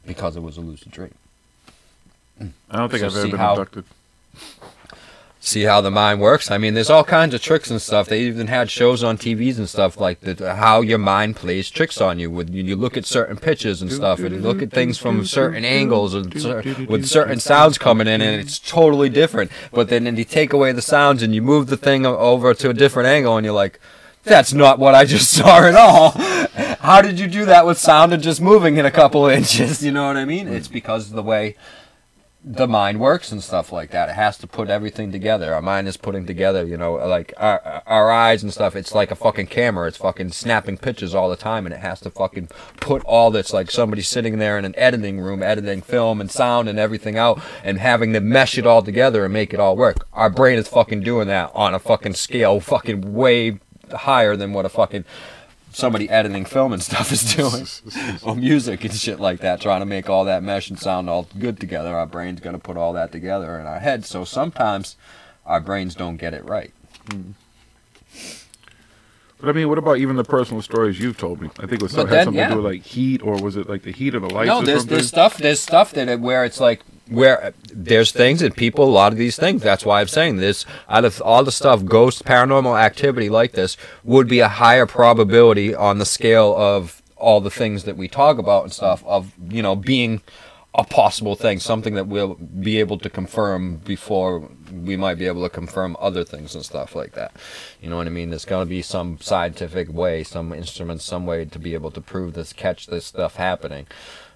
because it was a lucid dream. I don't think So I've ever see been how- abducted. See how the mind works? I mean, there's all kinds of tricks and stuff. They even had shows on TVs and stuff like that, how your mind plays tricks on you. When you look at certain pictures and stuff, and you look at things from certain angles and with certain sounds coming in, and it's totally different. But then you take away the sounds and you move the thing over to a different angle, and you're like, that's not what I just saw at all. How did you do that with sound and just moving in a couple inches? You know what I mean? It's because of the way the mind works and stuff like that. It has to put everything together. Our mind is putting together, you know, like our eyes and stuff. It's like a fucking camera. It's fucking snapping pictures all the time, and it has to fucking put all this, like somebody sitting there in an editing room, editing film and sound and everything out, and having to mesh it all together and make it all work. Our brain is fucking doing that on a fucking scale fucking way higher than what a fucking somebody editing film and stuff is doing, or music and shit like that, trying to make all that mesh and sound all good together. Our brain's going to put all that together in our head, so sometimes our brains don't get it right. But I mean, what about even the personal stories you've told me? I think it was But had then, something yeah. to do with like heat, or was it like the heat of the lights No, or there's something? there's stuff that where it's like, where there's things and people, a lot of these things, that's why I'm saying this, out of all the stuff, ghost, paranormal activity like this would be a higher probability on the scale of all the things that we talk about and stuff, of, you know, being a possible thing, something that we'll be able to confirm before we might be able to confirm other things and stuff like that. You know what I mean? There's got to be some scientific way, some instrument, some way to be able to prove this, catch this stuff happening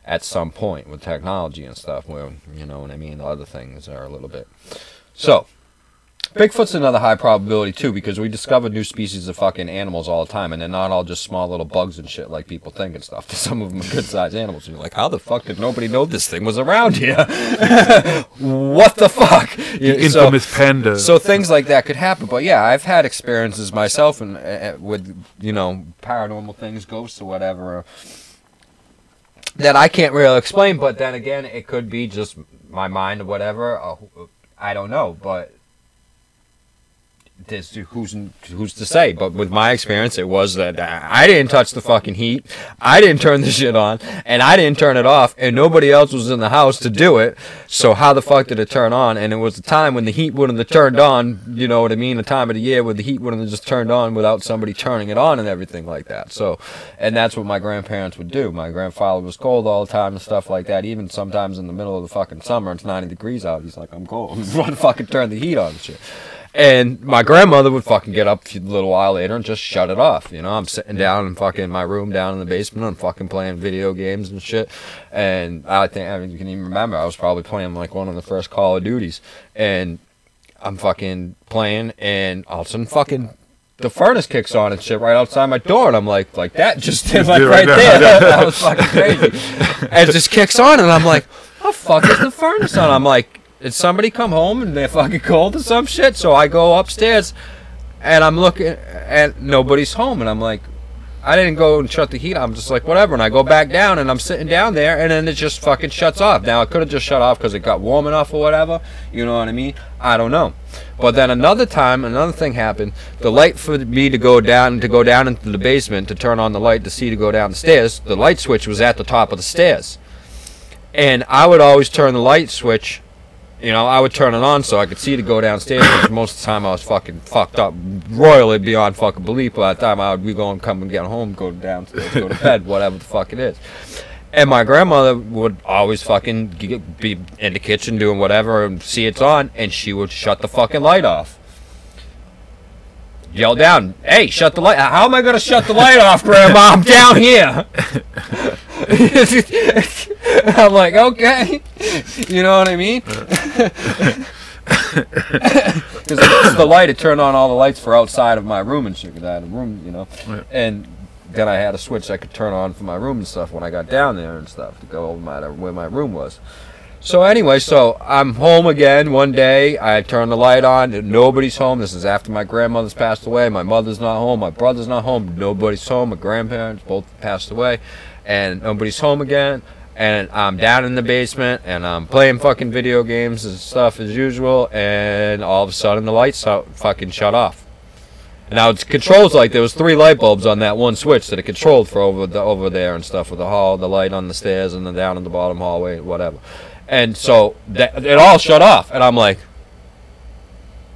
at some point with technology and stuff, where, you know what I mean, the other things are a little bit. So, Bigfoot's another high probability too, because we discover new species of fucking animals all the time, and they're not all just small little bugs and shit like people think and stuff. Some of them are good-sized animals, and you're like, how the fuck did nobody know this thing was around here? What the fuck? The infamous panda. So things like that could happen. But yeah, I've had experiences myself and with, you know, paranormal things, ghosts or whatever, that I can't really explain. But then again, it could be just my mind or whatever. I don't know, but there's who's to say. But with my experience, it was that I didn't touch the fucking heat, I didn't turn the shit on, and I didn't turn it off, and nobody else was in the house to do it. So how the fuck did it turn on? And it was a time when the heat wouldn't have turned on, you know what I mean, a time of the year where the heat wouldn't have just turned on without somebody turning it on and everything like that. So, and that's what my grandparents would do. My grandfather was cold all the time and stuff like that. Even sometimes in the middle of the fucking summer, it's 90 degrees out, he's like, I'm cold. Run fucking turn the heat on and shit. And my grandmother would fucking get up a little while later and just shut it off. You know, I'm sitting down in fucking my room down in the basement. I'm fucking playing video games and shit. And I mean, you can even remember, I was probably playing like one of the first Call of Duties. And I'm fucking playing, and all of a sudden fucking the furnace kicks on and shit right outside my door. And I'm like that just did like right there. That was fucking crazy. And it just kicks on, and I'm like, what the fuck is the furnace on? I'm like, did somebody come home and they're fucking cold or some shit? So I go upstairs and I'm looking and nobody's home, and I'm like, I didn't go and shut the heat. I'm just like, whatever. And I go back down and I'm sitting down there, and then it just fucking shuts off. Now it could have just shut off because it got warm enough or whatever. You know what I mean? I don't know. But then another time, another thing happened. The light for me to go down into the basement to turn on the light to see to go down the stairs, the light switch was at the top of the stairs. And I would always turn the light switch. You know, I would turn it on so I could see to go downstairs, because most of the time I was fucking fucked up royally beyond fucking belief. By the time I would be going, come and get home, go downstairs, go to bed, whatever the fuck it is. And my grandmother would always fucking be in the kitchen doing whatever and see it's on, and she would shut the fucking light off. Yell down, hey, shut the light. How am I going to shut the light off, Grandma? I'm down here. I'm like, okay. You know what I mean? Because the light, it turned on all the lights for outside of my room and shit. 'Cause I had a room, you know. Right. And then I had a switch I could turn on for my room and stuff when I got down there and stuff to go over where my room was. So anyway, so I'm home again one day. I turn the light on. Nobody's home. This is after my grandmother's passed away. My mother's not home. My brother's not home. Nobody's home. My grandparents both passed away. And nobody's home again. And I'm down in the basement, and I'm playing fucking video games and stuff as usual. And all of a sudden, the lights fucking shut off. Now it controls like there was 3 light bulbs on that one switch that it controlled for over there and stuff, with the hall, the light on the stairs, and then down in the bottom hallway, whatever. And so it all shut off, and I'm like,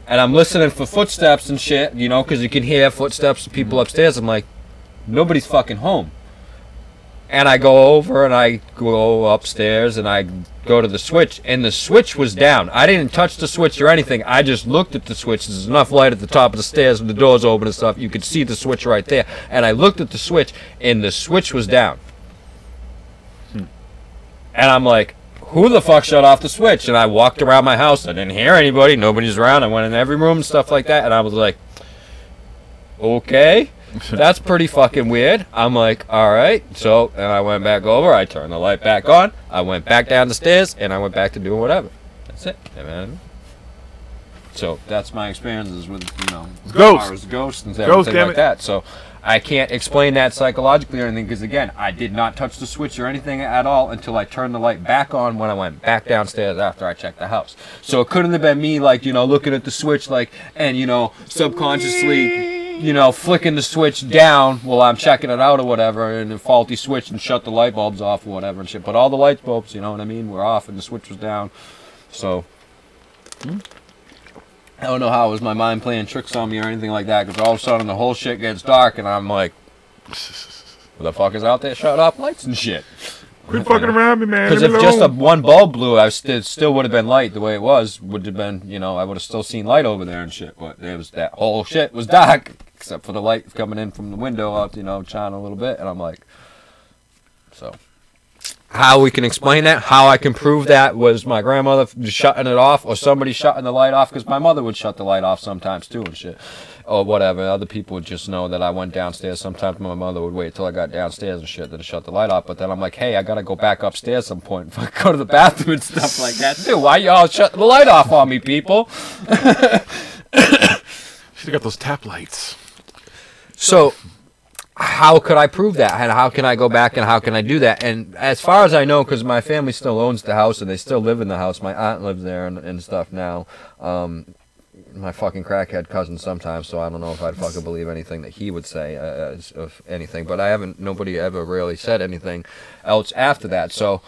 and I'm listening for footsteps and shit, you know, because you can hear footsteps of people upstairs. I'm like, nobody's fucking home. And I go over and I go upstairs and I go to the switch, and the switch was down. I didn't touch the switch or anything. I just looked at the switch. There's enough light at the top of the stairs when the door's open and stuff. You could see the switch right there. And I looked at the switch, and the switch was down. And I'm like, who the fuck shut off the switch? And I walked around my house. I didn't hear anybody. Nobody's around. I went in every room and stuff like that. And I was like, okay, that's pretty fucking weird. I'm like, all right. So, and I went back over. I turned the light back on. I went back down the stairs, and I went back to doing whatever. That's it. So that's my experiences with, you know, ghosts and everything like that. So I can't explain that psychologically or anything, because, again, I did not touch the switch or anything at all until I turned the light back on when I went back downstairs after I checked the house. So it couldn't have been me, like, you know, looking at the switch, like, and, you know, subconsciously, you know, flicking the switch down while I'm checking it out or whatever, and a faulty switch, and shut the light bulbs off or whatever and shit. But all the light bulbs, you know what I mean, were off and the switch was down. So I don't know how it was my mind playing tricks on me or anything like that, because all of a sudden the whole shit gets dark, and I'm like, what the fuck is out there shutting off lights and shit? Quit fucking around me, man. Because if just one bulb blew, I still would have been light the way it was. Would have been, you know, I would have still seen light over there and shit. But it was, that whole shit was dark, except for the light coming in from the window out, you know, shining a little bit. And I'm like, so how we can explain that, how I can prove that, was my grandmother shutting it off, or somebody shutting the light off, because my mother would shut the light off sometimes too and shit, or whatever. Other people would just know that I went downstairs. Sometimes my mother would wait till I got downstairs and shit, then shut the light off. But then I'm like, hey, I gotta go back upstairs some point if I go to the bathroom and stuff like that too. Why y'all shutting the light off on me, people? She's got those tap lights. So how could I prove that? And how can I go back and how can I do that? And as far as I know, because my family still owns the house and they still live in the house. My aunt lives there and stuff now. My fucking crackhead cousin sometimes, so I don't know if I'd fucking believe anything that he would say of anything. But nobody ever really said anything else after that. So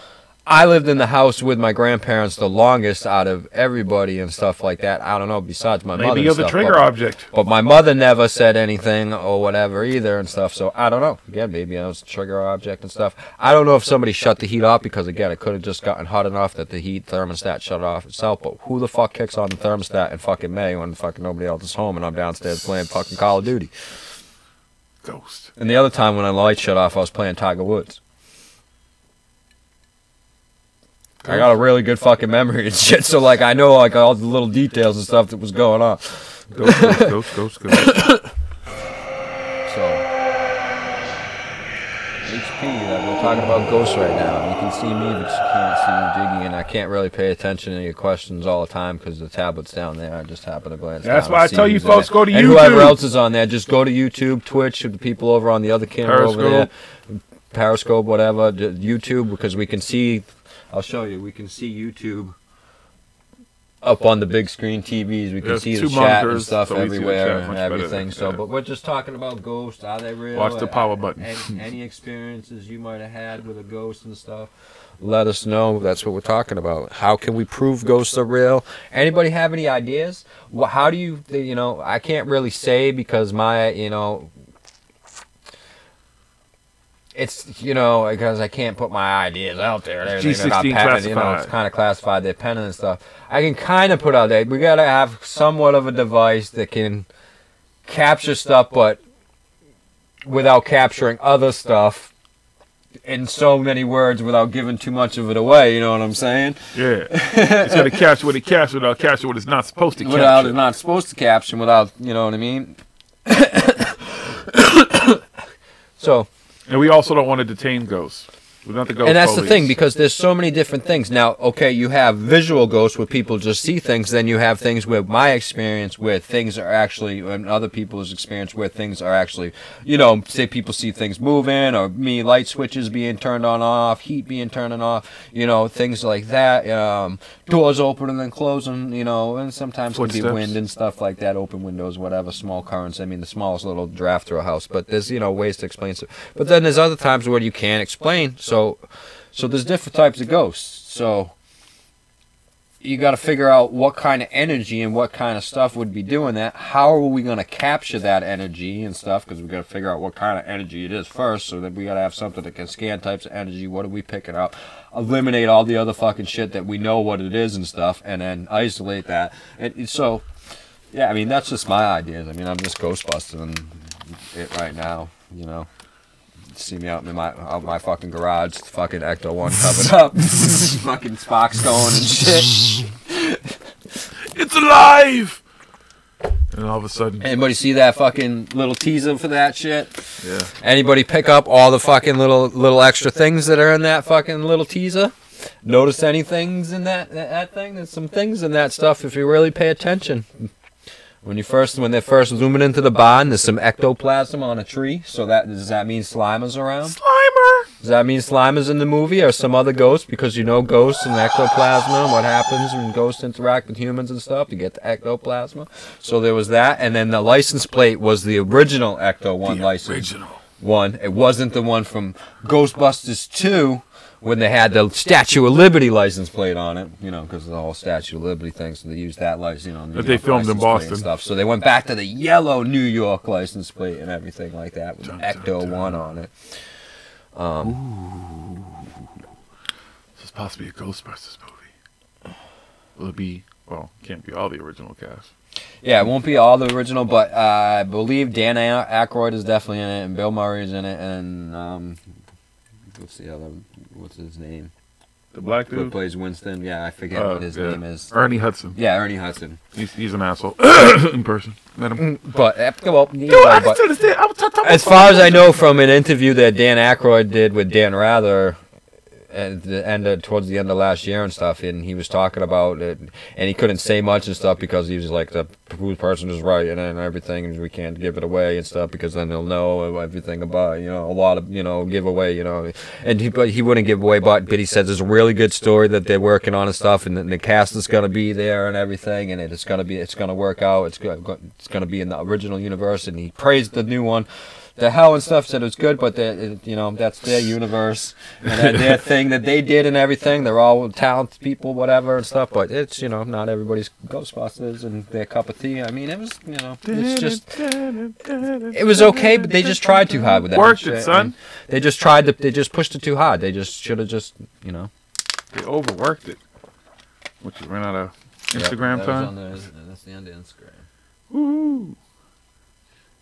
I lived in the house with my grandparents the longest out of everybody and stuff like that. I don't know, besides my mother. Maybe you're the trigger object. But my mother never said anything or whatever either and stuff. So I don't know. Again, maybe I was a trigger object and stuff. I don't know if somebody shut the heat off because, again, it could have just gotten hot enough that the heat thermostat shut off itself. But who the fuck kicks on the thermostat in fucking May when fucking nobody else is home and I'm downstairs playing fucking Call of Duty? Ghost. And the other time when the light shut off, I was playing Tiger Woods. I got a really good fucking memory and shit, so like I know like all the little details and stuff that was going on. Ghost. So, HP, that we're talking about ghosts right now. You can see me, but you can't see Jiggy, and I can't really pay attention to your questions all the time because the tablet's down there. I just happen to glance That's down why I see tell you who's folks, there. go to and YouTube. Whoever else is on there, just go to YouTube, Twitch, the people over on the other camera over there, Periscope, whatever, YouTube, because we can see. I'll show you. We can see YouTube up on the big screen TVs. We can see the chat and stuff everywhere and everything. So, but we're just talking about ghosts. Are they real? Watch the power button. Any experiences you might have had with a ghost and stuff? Let us know. That's what we're talking about. How can we prove ghosts are real? Anybody have any ideas? How do you, I can't really say because it's, because I can't put my ideas out there. G16 classified. It's kind of classified. They're penning and stuff. I can kind of put out there. We got to have somewhat of a device that can capture stuff, but without capturing other stuff in so many words without giving too much of it away. You know what I'm saying? Yeah. It's got to capture what it captures without capture what it's not supposed to capture. Without it's not supposed to capture, without, you know what I mean? So... And we also don't want to detain ghosts. We don't have to go. And that's police. the thing, because there's so many different things. Now, okay, you have visual ghosts where people just see things. Then you have things where my experience where things are actually, and other people's experience where things are actually, say people see things moving, or light switches being turned on off, heat being turned on off, things like that. Doors opening and closing, and sometimes it can be wind and stuff like that, open windows, whatever, small currents. I mean, the smallest little draft through a house. But there's, ways to explain it. But then there's other times where you can't explain. So there's different types of ghosts. So you got to figure out what kind of energy and what kind of stuff would be doing that. How are we going to capture that energy and stuff? Because we got to figure out what kind of energy it is first. So then we got to have something that can scan types of energy. What are we picking up? Eliminate all the other fucking shit that we know what it is and stuff, and then isolate that. And so, yeah, I mean that's just my ideas. I mean I'm just ghostbusting it right now. See me out in my fucking garage, fucking Ecto 1 covered up, fucking sparks going and shit. It's alive! And all of a sudden, anybody see that fucking little teaser for that shit? Yeah. Anybody pick up all the fucking little extra things that are in that fucking little teaser? Notice any things in that thing? There's some things in that stuff if you really pay attention. When they're first zooming into the barn, there's some ectoplasm on a tree. So does that mean Slimer's around? Slimer! Does that mean Slimer's in the movie or some other ghost? Because ghosts and ectoplasm, what happens when ghosts interact with humans and stuff, you get the ectoplasm. So there was that, and then the license plate was the original Ecto 1 license. One. It wasn't the one from Ghostbusters 2. When they had the Statue of Liberty license plate on it, because of the whole Statue of Liberty thing, so they used that license, that they filmed in Boston stuff. So they went back to the yellow New York license plate and everything like that with Ecto 1 on it. This is possibly a Ghostbusters movie. Will it be? Well, can't be all the original cast. Yeah, it won't be all the original, but I believe Dan Aykroyd is definitely in it, and Bill Murray is in it, and what's his name? The black dude who plays Winston. Yeah, I forget what his name is. Ernie Hudson. Yeah, Ernie Hudson. He's an asshole in person. Met him. But I just understand. As far as I know from an interview that Dan Aykroyd did with Dan Rather towards the end of last year and stuff, and he was talking about it, and he couldn't say much and stuff because he was like, the person is right and everything, and we can't give it away and stuff because then they'll know everything about, a lot of, giveaway, and he wouldn't give away, but he said there's a really good story that they're working on and stuff, and the cast is going to be there and everything, and it's going to work out, it's going to be in the original universe, and he praised the new one. the hell and stuff said it was good, but you know, that's their universe and their thing that they did and everything. They're all talented people, whatever and stuff. But it's, you know, not everybody's Ghostbusters and their cup of tea. I mean, it was, you know, it's just, it was okay, but they just tried too hard with that. Worked it, son. They just tried to, they just pushed it too hard. They just should have just, you know, they overworked it. What, you ran out of Instagram time? That's the end of Instagram. Woo!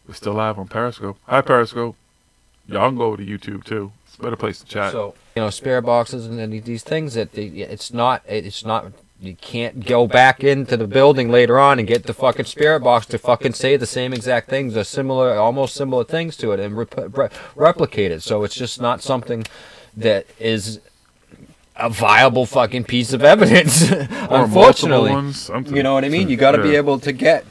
We're still live on Periscope. Hi, Periscope. Y'all can go over to YouTube too. It's a better place to chat. So, you know, spirit boxes and these things that it's not. You can't go back into the building later on and get the fucking spirit box to fucking say the same exact things or similar, almost similar things to it and replicate it. So it's just not something that is a viable fucking piece of evidence. Unfortunately, you know what I mean. You got to be able to get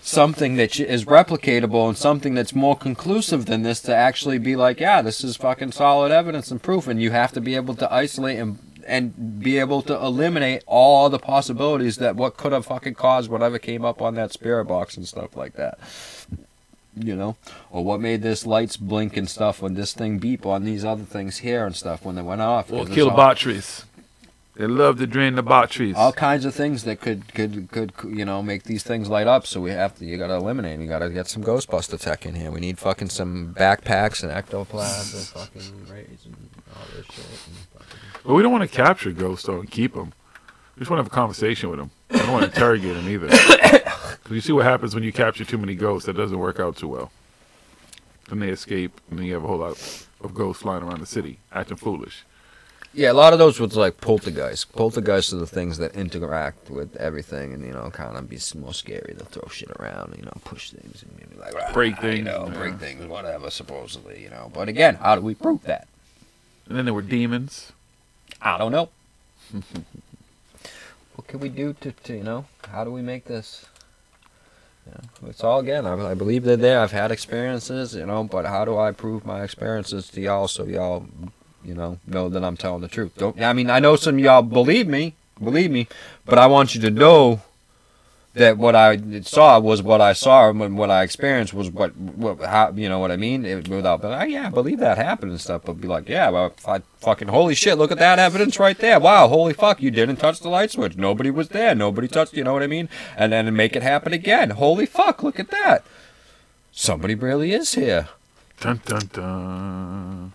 something that is replicatable and something that's more conclusive than this to actually be like, yeah, this is fucking solid evidence and proof. And you have to be able to isolate and be able to eliminate all the possibilities that what could have fucking caused whatever came up on that spirit box and stuff like that. You know, or what made this lights blink and stuff when this thing beep on these other things here and stuff when they went off. Or kill batteries. They love to drain the batteries. All kinds of things that could you know, make these things light up. So you gotta eliminate. You gotta get some Ghostbuster tech in here. We need fucking some backpacks and ectoplasm and fucking rays and all this shit. But we don't want to capture ghosts though and keep them. We just want to have a conversation with them. I don't want to interrogate them either. Because you see what happens when you capture too many ghosts. That doesn't work out too well. Then they escape, and then you have a whole lot of ghosts flying around the city, acting foolish. Yeah, a lot of those was like poltergeists. Poltergeists are the things that interact with everything and, you know, kind of be more scary. They'll throw shit around, you know, push things and maybe like, break things. You know, break things, whatever, supposedly, you know. But again, how do we prove that? And then there were demons. I don't know. What can we do to, you know, how do we make this? You know, it's all, again, I believe they're there. I've had experiences, you know, but how do I prove my experiences to y'all so y'all, you know that I'm telling the truth? I mean, I know some of y'all believe me, but I want you to know that what I saw was what I saw, and what I experienced was how, you know what I mean? Without being like, yeah, I believe that happened and stuff, but be like, yeah, well, fucking holy shit, look at that evidence right there. Wow, holy fuck, you didn't touch the light switch. Nobody was there. Nobody touched, you know what I mean? And then make it happen again. Holy fuck, look at that. Somebody really is here. Dun, dun, dun.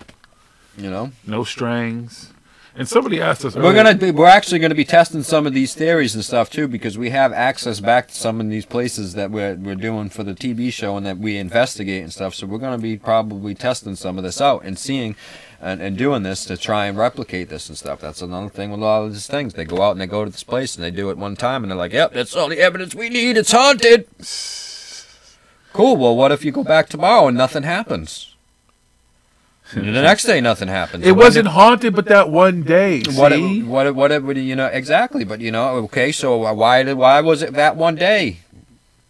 You know? No strings. And somebody asked us earlier, we're actually going to be testing some of these theories and stuff too, because we have access back to some of these places that we're doing for the TV show and that we investigate and stuff. So we're going to be probably testing some of this out and seeing and doing this to try and replicate this and stuff. That's another thing with a lot of these things. They go out and they go to this place and they do it one time and they're like, yep, that's all the evidence we need. It's haunted. Cool. Well, what if you go back tomorrow and nothing happens? The next day, nothing happens. It wasn't haunted, but that one day. What, you know, exactly. But, you know, okay, so why was it that one day?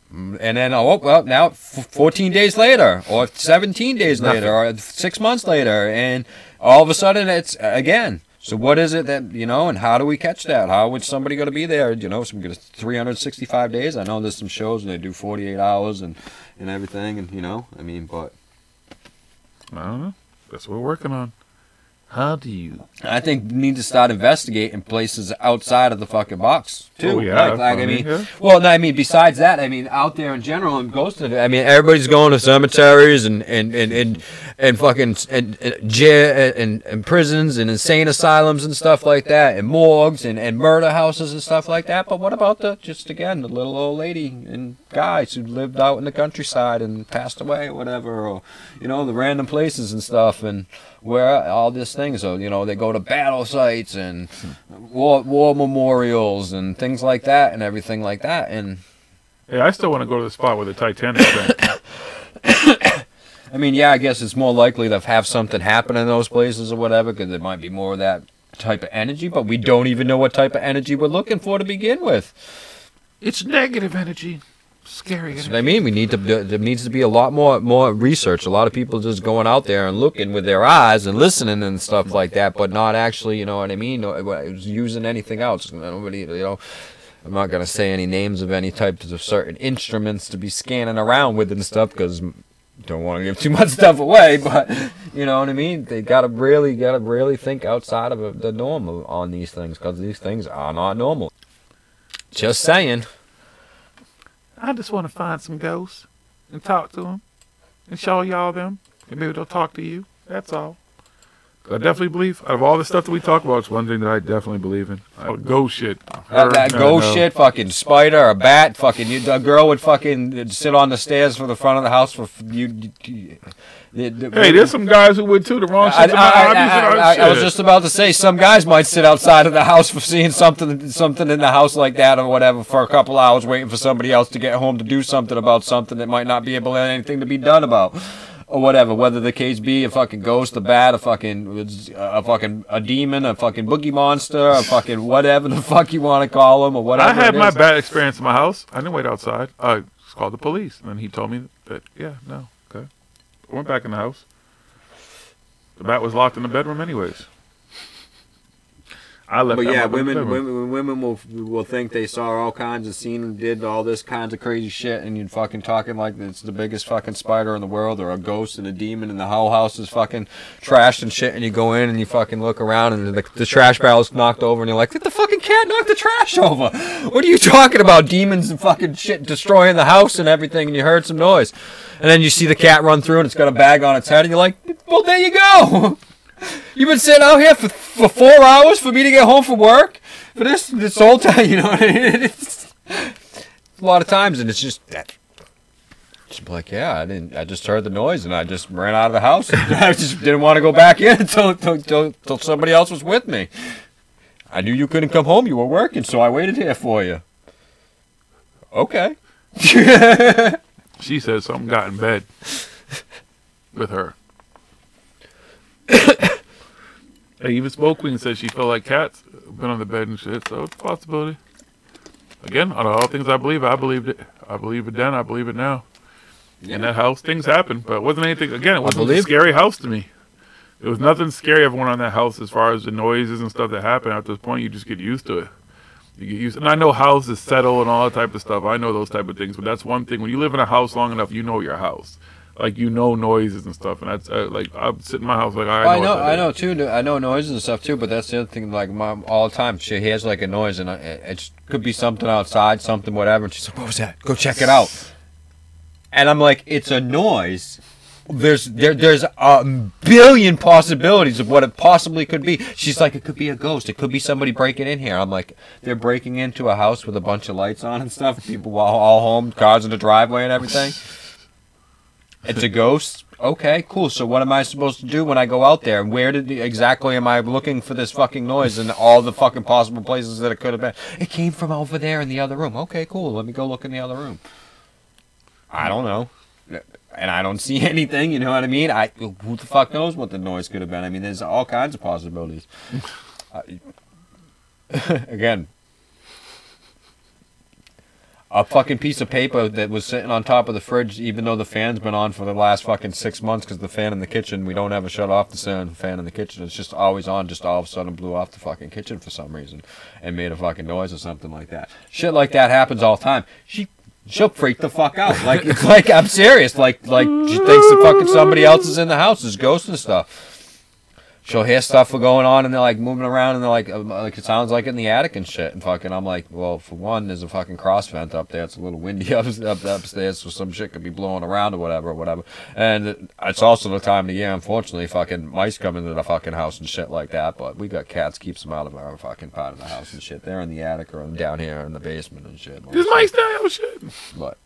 And then, oh, well, now 14 days later, or 17 days later, or 6 months later, and all of a sudden it's again. So what is it that, you know, and how do we catch that? How is somebody going to be there? You know, some 365 days. I know there's some shows and they do 48 hours and everything, and, you know, I mean, but I don't know. That's what we're working on. How do you? I think we need to start investigating places outside of the fucking box too. Oh, yeah. I mean, yeah. Well, no, I mean, besides that, I mean, out there in general and ghosted. I mean, everybody's going to cemeteries and fucking jail and prisons and insane asylums and stuff like that, and morgues and murder houses and stuff like that. But what about the little old lady and guys who lived out in the countryside and passed away or whatever, or, you know, the random places and stuff, and where all these things are, you know, they go to battle sites and war memorials and things like that and everything like that. And yeah, I still want to go to the spot where the Titanic sank. I mean, yeah, I guess it's more likely to have something happen in those places or whatever, because there might be more of that type of energy, but we don't even know what type of energy we're looking for to begin with. It's negative energy. Scary. That's what I mean. There needs to be a lot more research. A lot of people just going out there and looking with their eyes and listening and stuff like that, but not actually, you know what I mean, using anything else. Nobody, you know, I'm not going to say any names of any types of certain instruments to be scanning around with and stuff, because don't want to give too much stuff away, but you know what I mean. They gotta really think outside of the norm on these things, because these things are not normal. Just saying. I just want to find some ghosts and talk to them and show y'all them, and maybe they'll talk to you. That's all. I definitely believe, out of all the stuff that we talk about, it's one thing that I definitely believe in. Ghost shit. That ghost shit, fucking spider, a bat, fucking, a girl would fucking sit on the stairs for the front of the house for you. Hey, there's some guys who would too. The wrong shit. I was just about to say, some guys might sit outside of the house for seeing something in the house like that or whatever for a couple hours, waiting for somebody else to get home to do something about something that might not be able to have anything to be done about. Or whatever, whether the case be a fucking ghost, a bat, a demon, a fucking boogie monster, a fucking whatever the fuck you want to call them, or whatever. I had my bad experience in my house. I didn't wait outside. I called the police, and then he told me that, okay. I went back in the house. The bat was locked in the bedroom anyways. I left. But yeah, women will think they saw all kinds of scenes and did all this kinds of crazy shit, and you're fucking talking like it's the biggest fucking spider in the world, or a ghost and a demon, and the whole house is fucking trashed and shit, and you go in and you fucking look around and the trash barrel's knocked over, and you're like, the fucking cat knocked the trash over. What are you talking about? Demons and fucking shit destroying the house and everything, and you heard some noise, and then you see the cat run through and it's got a bag on its head, and you're like, well, there you go. You've been sitting out here for 4 hours for me to get home from work? For this whole time, you know what I mean? It's a lot of times, and it's just that. Just like, yeah, I just heard the noise, and I just ran out of the house. I just didn't want to go back in until somebody else was with me. I knew you couldn't come home. You were working, so I waited here for you. Okay. She said something got in bed with her. Hey, even Smoke Queen says she felt like cats been on the bed and shit, so it's a possibility. Again, out of all things I believed it. I believe it then, I believe it now. Yeah. In that house, things happen, but it wasn't anything, again, it wasn't a scary house to me. There was nothing scary ever went on that house as far as the noises and stuff that happen. At this point, you just get used to it. You get used, and I know houses settle and all that type of stuff. I know those type of things, but that's one thing. When you live in a house long enough, you know your house. Like, you know noises and stuff, and that's like I'm sitting in my house like I know too. I know noises and stuff too, but that's the other thing. Like, Mom, all the time she hears like a noise, and it could be something outside, something whatever, and she's like, "What was that? Go check it out." And I'm like, "It's a noise." There's a billion possibilities of what it possibly could be. She's like, "It could be a ghost. It could be somebody breaking in here." I'm like, "They're breaking into a house with a bunch of lights on and stuff. People all home, cars in the driveway and everything." It's a ghost? Okay, cool. So what am I supposed to do when I go out there? Where exactly am I looking for this fucking noise in all the fucking possible places that it could have been? It came from over there in the other room. Okay, cool. Let me go look in the other room. I don't know. And I don't see anything, you know what I mean? Who the fuck knows what the noise could have been? I mean, there's all kinds of possibilities. Again, a fucking piece of paper that was sitting on top of the fridge, even though the fan's been on for the last fucking 6 months, because the fan in the kitchen, we don't ever shut off the fan in the kitchen. It's just always on, just all of a sudden blew off the fucking kitchen for some reason and made a fucking noise or something like that. Shit like that happens all the time. She'll freak the fuck out. Like I'm serious. Like she thinks that fucking somebody else is in the house. There's ghosts and stuff. She'll hear stuff going on, and they're like moving around, and they're like it sounds like in the attic and shit. And fucking, I'm like, well, for one, there's a fucking cross vent up there. It's a little windy upstairs, so some shit could be blowing around or whatever. And it's also the time of the year, unfortunately, fucking mice come into the fucking house and shit like that. But we got cats, keeps them out of our fucking part of the house and shit. They're in the attic or down here in the basement and shit. There's mice down here, shit. But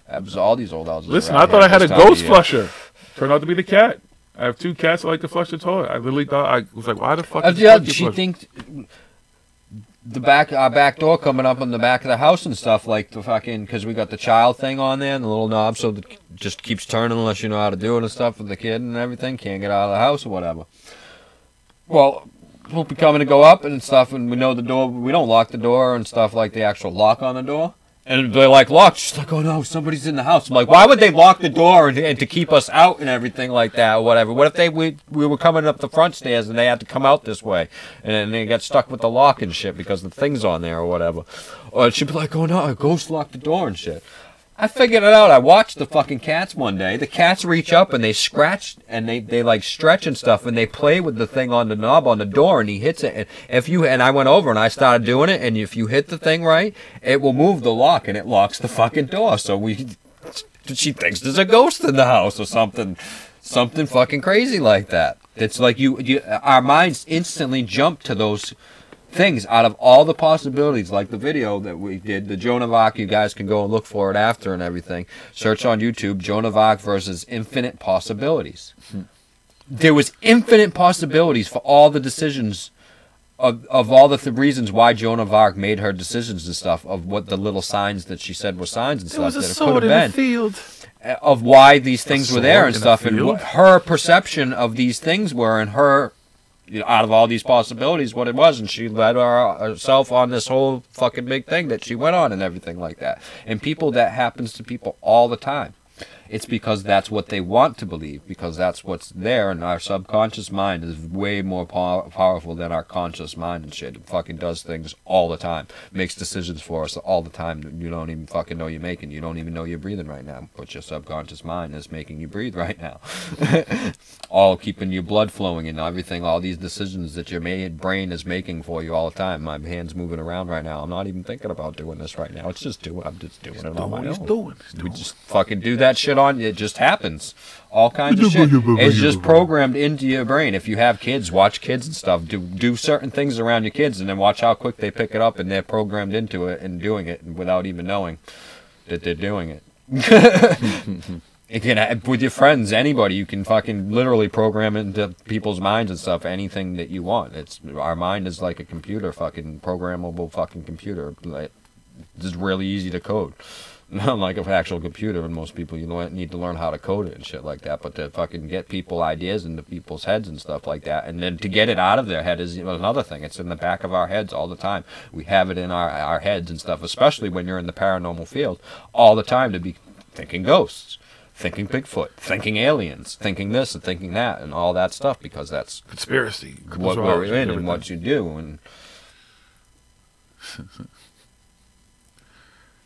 that was all these old houses. Listen, I thought I had a ghost flusher. Turned out to be the cat. I have 2 cats that like to flush the toilet. I literally thought, I was like, why the fuck is she thinks our back door coming up on the back of the house and stuff, like the fucking, because we got the child thing on there and the little knob, so it just keeps turning unless you know how to do it and stuff with the kid and everything. Can't get out of the house or whatever. Well, we'll be coming to go up and stuff, and we know the door, we don't lock the door and stuff, like the actual lock on the door. And they're like, locked. She's like, oh no, somebody's in the house. I'm like, why would they lock the door and to keep us out and everything like that or whatever? What if we were coming up the front stairs and they had to come out this way? And then they got stuck with the lock and shit because the thing's on there or whatever. Or she'd be like, oh no, a ghost locked the door and shit. I figured it out. I watched the fucking cats one day. The cats reach up and they scratch and they like stretch and stuff, and they play with the thing on the knob on the door, and he hits it. And I went over and I started doing it, and if you hit the thing right, it will move the lock and it locks the fucking door. So she thinks there's a ghost in the house or something fucking crazy like that. It's like our minds instantly jump to those things out of all the possibilities, like the video that we did, the Joan of Arc. You guys can go and look for it after and everything. Search on YouTube, Joan of Arc versus infinite possibilities. There was infinite possibilities for all the decisions of all the reasons why Joan of Arc made her decisions and stuff, of what the little signs that she said were signs and stuff. There was a sword in the field. Of why these things were there and stuff, and what her perception of these things were, and her, out of all these possibilities, what it was, and she led herself on this whole fucking big thing that she went on and everything like that. And that happens to people all the time. It's because that's what they want to believe, because that's what's there, and our subconscious mind is way more powerful than our conscious mind and shit. It fucking does things all the time, makes decisions for us all the time that you don't even fucking know you're making. You don't even know you're breathing right now, but your subconscious mind is making you breathe right now. All keeping your blood flowing and everything, all these decisions that your brain is making for you all the time. My hand's moving around right now. I'm not even thinking about doing this right now. I'm just doing it on my own. We just fucking do that shit on, it just happens. All kinds of shit. It's just programmed into your brain. If you have kids, watch kids and stuff. Do certain things around your kids, and then watch how quick they pick it up, and they're programmed into it and doing it without even knowing that they're doing it. It can, with your friends, anybody, you can fucking literally program into people's minds and stuff, anything that you want. Our mind is like a computer, fucking programmable fucking computer. Like, it's really easy to code. Not like an actual computer, and most people, need to learn how to code it and shit like that. But to fucking get people ideas into people's heads and stuff like that, and then to get it out of their head is another thing. It's in the back of our heads all the time. We have it in our heads and stuff, especially when you're in the paranormal field, all the time, to be thinking ghosts, thinking Bigfoot, thinking aliens, thinking this and thinking that, and all that stuff, because that's conspiracy. What we're in and what you do. And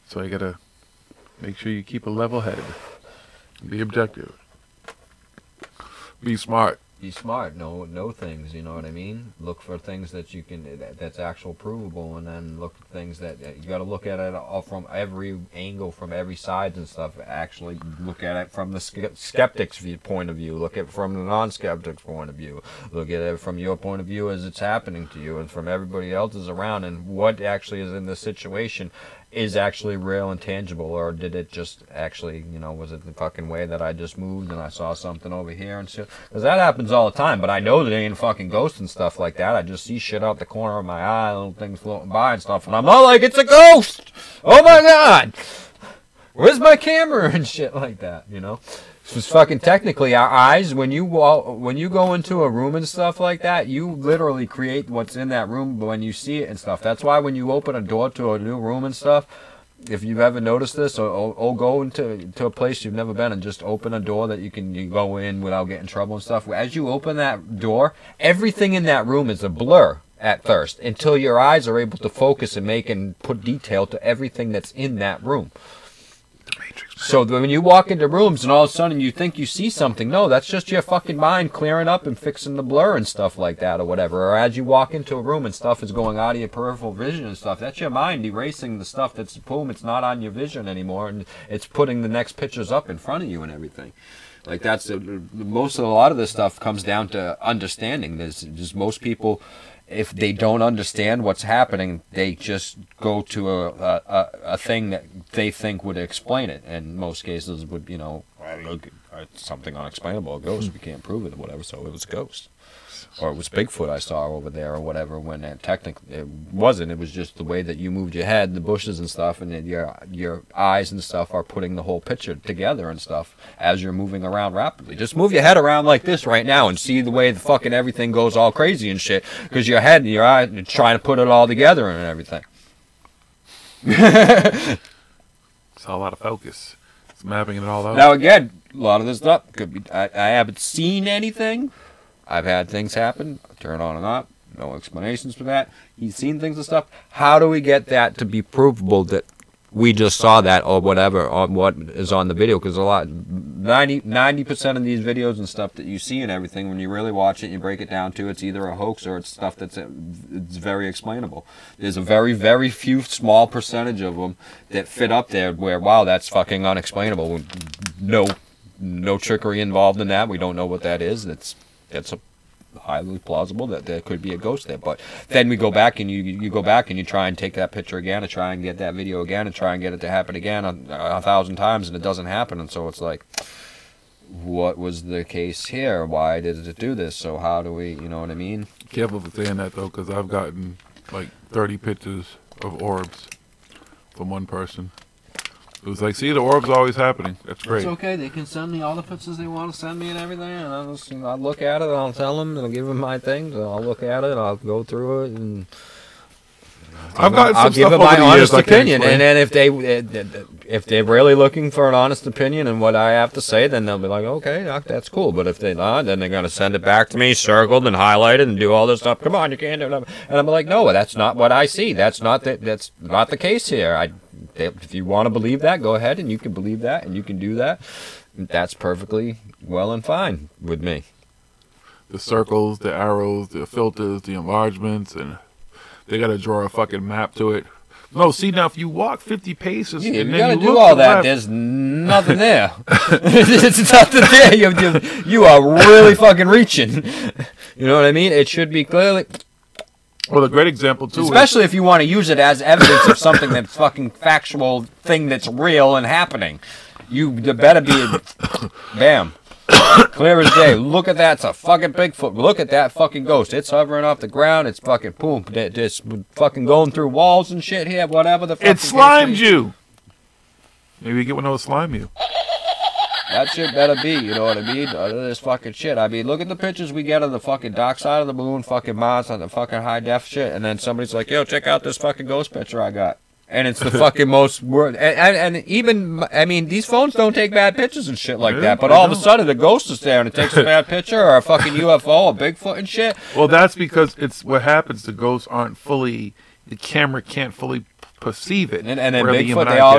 so you gotta make sure you keep a level head. Be objective. Be smart. Be smart. Know things. You know what I mean? Look for things that you can, that's actual provable, and then look for things that you got to look at it all from every angle, from every side and stuff. Actually, look at it from the skeptic's point of view. Look at it from the non-skeptic's point of view. Look at it from your point of view as it's happening to you, and from everybody else's around, and what actually is in the situation is actually real and tangible, or did it just actually, was it the fucking way that I just moved and I saw something over here and shit? Because that happens all the time, but I know that it ain't fucking ghosts and stuff like that. I just see shit out the corner of my eye, little things floating by and stuff, and I'm not like, it's a ghost! Oh my god! Where's my camera and shit like that, Because fucking technically, our eyes, when you go into a room and stuff like that, you literally create what's in that room when you see it and stuff. That's why when you open a door to a new room and stuff, if you've ever noticed this, or go into a place you've never been and just open a door that you go in without getting in trouble and stuff. As you open that door, everything in that room is a blur at first, until your eyes are able to focus and put detail to everything that's in that room. So when you walk into rooms and all of a sudden you think you see something, no, that's just your fucking mind clearing up and fixing the blur and stuff like that or whatever. Or as you walk into a room and stuff is going out of your peripheral vision and stuff, that's your mind erasing the stuff that's, boom, it's not on your vision anymore, and it's putting the next pictures up in front of you and everything. Like, that's a lot of this stuff comes down to understanding. There's just most people, if they don't understand what's happening, they just go to a thing that they think would explain it. And in most cases would, look, it's something unexplainable, a ghost, we can't prove it or whatever, so it was a ghost. Or it was Bigfoot I saw over there or whatever, when technically it wasn't. It was just the way that you moved your head, the bushes and stuff, and then your eyes and stuff are putting the whole picture together and stuff as you're moving around rapidly. Just move your head around like this right now and see the way the fucking everything goes all crazy and shit, because your head and your eyes are trying to put it all together and everything. It's a lot of focus. It's mapping it all out. Now again, a lot of this stuff could be, I haven't seen anything. I've had things happen, turn on and off, no explanations for that. He's seen things and stuff. How do we get that to be provable that we just saw that or whatever on what is on the video, because a lot 90% of these videos and stuff that you see and everything, when you really watch it and you break it down to, it's either a hoax or it's stuff that's it's very explainable. There's a very few small percentage of them that fit up there where, wow, that's fucking unexplainable. No trickery involved in that. We don't know what that is. It's a highly plausible that there could be a ghost there. But then we go back and you go back and you try and take that picture again and try and get that video again and try and get it to happen again 1,000 times, and it doesn't happen. And so it's like, what was the case here? Why did it do this? So how do we, you know what I mean? Careful for saying that, though, because I've gotten like 30 pictures of orbs from one person. It was like, see, the orb's always happening. That's great. It's okay. They can send me all the pictures they want to send me and everything, and I'll look at it, and I'll tell them, and I'll give them my things, and I'll look at it, and I'll go through it, and I'll give them my honest opinion. And then if they're really looking for an honest opinion and what I have to say, then they'll be like, okay, Doc, that's cool. But if they're not, then they're gonna send it back to me, circled and highlighted, and do all this stuff. Come on, you can't do it. And I'm like, no, that's not what I see. That's not the case here. If you want to believe that, go ahead, and you can believe that, and you can do that. That's perfectly well and fine with me. The circles, the arrows, the filters, the enlargements, and they got to draw a fucking map to it. No, see, now if you walk 50 paces, yeah, and you then gotta you do look all to that. left, There's nothing there. It's nothing there. You are really fucking reaching. You know what I mean? It should be clearly. Well, a great example too, especially if you want to use it as evidence of something that's fucking factual thing that's real and happening. There better be bam. Clear as day. Look at that. It's a fucking Bigfoot. Look at that fucking ghost. It's hovering off the ground. It's fucking boom. It's fucking going through walls and shit here. Whatever the fuck. It slimed you. Maybe you get one of those slime you. That shit better be, you know what I mean? This fucking shit. I mean, look at the pictures we get of the fucking dark side of the moon, fucking Mars on the fucking high def shit, and then somebody's like, yo, check out this fucking ghost picture I got. And it's the fucking most word. And even, I mean, these phones don't take bad pictures and shit like that. But all of a sudden, the ghost is there and it takes a bad picture, or a fucking UFO, a Bigfoot and shit. Well, that's because it's what happens. The ghosts aren't fully. The camera can't fully perceive it. And then Bigfoot, they all,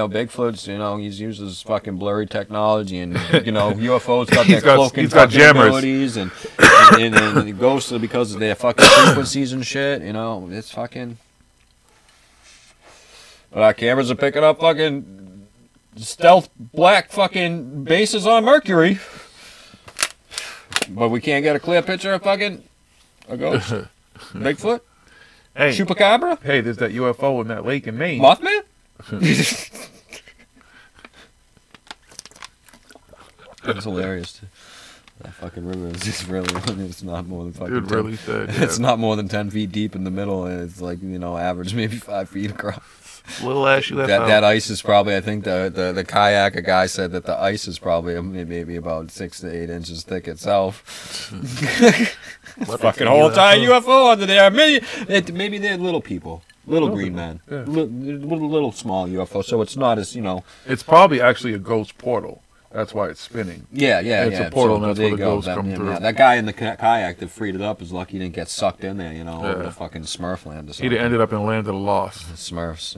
Bigfoot's, he uses fucking blurry technology, and UFOs got their cloaking abilities, and the ghosts are because of their fucking frequencies and shit. It's fucking. But our cameras are picking up fucking stealth black fucking bases on Mercury. But we can't get a clear picture of fucking a ghost. Bigfoot? Hey. Chupacabra? Hey, there's that UFO in that lake in Maine. Mothman? That's hilarious. That fucking river is just really, it's not more than fucking Dude, really said, yeah. It's not more than 10 feet deep in the middle, and it's like, average maybe 5 feet across. Little ass UFO. That ice is probably, I think the kayaker guy said that the ice is probably maybe about 6 to 8 inches thick itself. What fucking whole entire UFO under there. Maybe they're little people. Little green men. Yeah. Little small UFO, so it's not as, It's probably actually a ghost portal. That's why it's spinning. Yeah. It's a portal, and that's where the ghosts come through. Yeah. That guy in the kayak that freed it up is lucky he didn't get sucked in there, over the fucking Smurf land or something. He'd have ended up in Land of the Lost. Smurfs.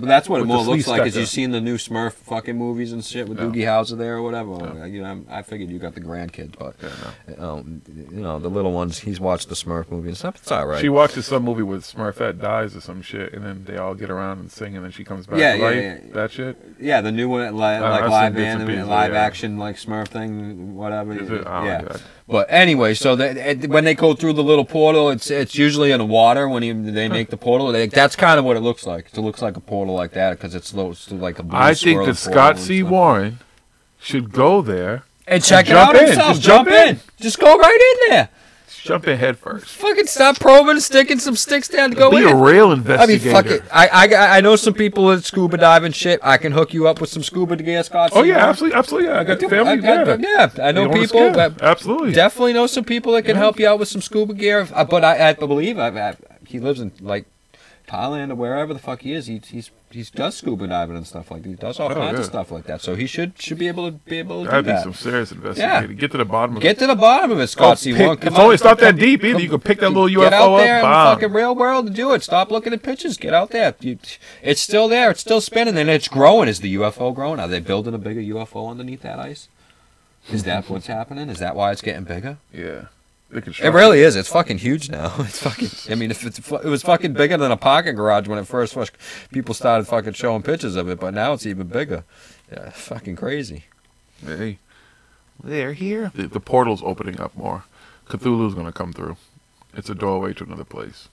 That's what it more looks like. As you've seen the new Smurf fucking movies and shit with Doogie Howser there or whatever. Yeah. I figured you got the grandkids, but the little ones. He's watched the Smurf movie and stuff. It's all right. She watches some movie where Smurfette dies or some shit, and then they all get around and sing, and then she comes back to life. Yeah. That shit. Yeah, the new one, like live band and live action, like Smurf thing, whatever. Oh my God. But anyway, so when they go through the little portal, it's usually in the water when they make the portal. That's kind of what it looks like. It looks like a portal like that because it's like a blue. I think that Scott C. Warren should go there and check it out himself. Just jump in. Just go right in there. Jump in head first. Fucking stop probing, sticking some sticks down to go in. Be a real investigator. I mean, fuck it. I know some people that scuba dive and shit. I can hook you up with some scuba gear, Scott. Oh yeah, absolutely. Yeah, I got family. I know people. Absolutely. Definitely know some people that can help you out with some scuba gear. But I believe he lives in Thailand or wherever the fuck he is. He does scuba diving and stuff like that. He does all kinds of stuff like that. So he should be able to do that. That'd be some serious investigating. Yeah. Get to the bottom of it. Get to the bottom of it, Scott C. It's not that deep either. You can pick that little UFO up. Get out there in the fucking real world and do it. Stop looking at pictures. Get out there. It's still there. It's still spinning, and it's growing. Is the UFO growing? Are they building a bigger UFO underneath that ice? Is that what's happening? Is that why it's getting bigger? Yeah. It really is. It's fucking huge now. It's fucking. I mean, if it was fucking bigger than a parking garage when it first was, people started fucking showing pictures of it, but now it's even bigger. Yeah, fucking crazy. Hey, they're here. The portal's opening up more. Cthulhu's gonna come through. It's a doorway to another place.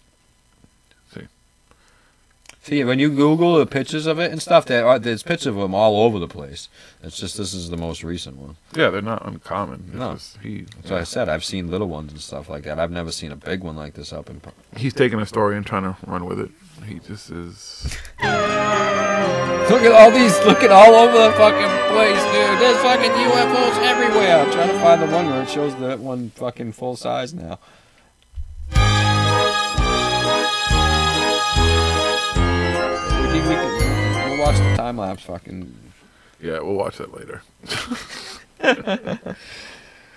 See, when you Google the pictures of it and stuff, there's pictures of them all over the place. It's just this is the most recent one. Yeah, they're not uncommon. It's no, just that's what I said. I've seen little ones and stuff like that. I've never seen a big one like this up in. He's taking a story and trying to run with it. He just is. Look at all these. Looking all over the fucking place, dude. There's fucking UFOs everywhere. I'm trying to find the one where it shows that one fucking full size now. We'll watch the time lapse fucking. Yeah, we'll watch that later.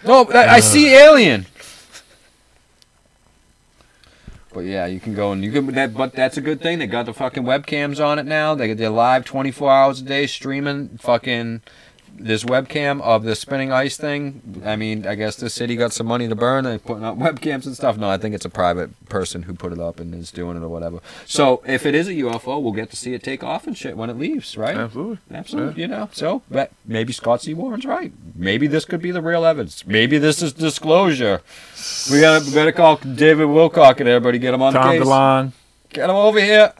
No, I see alien. But yeah, you can go and you can. But that's a good thing. They got the fucking webcams on it now. They're live 24 hours a day streaming fucking this webcam of the spinning ice thing. I mean, I guess the city got some money to burn. They're putting up webcams and stuff. No, I think it's a private person who put it up and is doing it or whatever. So if it is a UFO, we'll get to see it take off and shit when it leaves, right? Absolutely. Absolutely. Yeah. You know, so maybe Scott C. Warren's right. Maybe this could be the real evidence. Maybe this is disclosure. We gotta call David Wilcock and everybody, get him on the case. Tom DeLonge. Get him over here.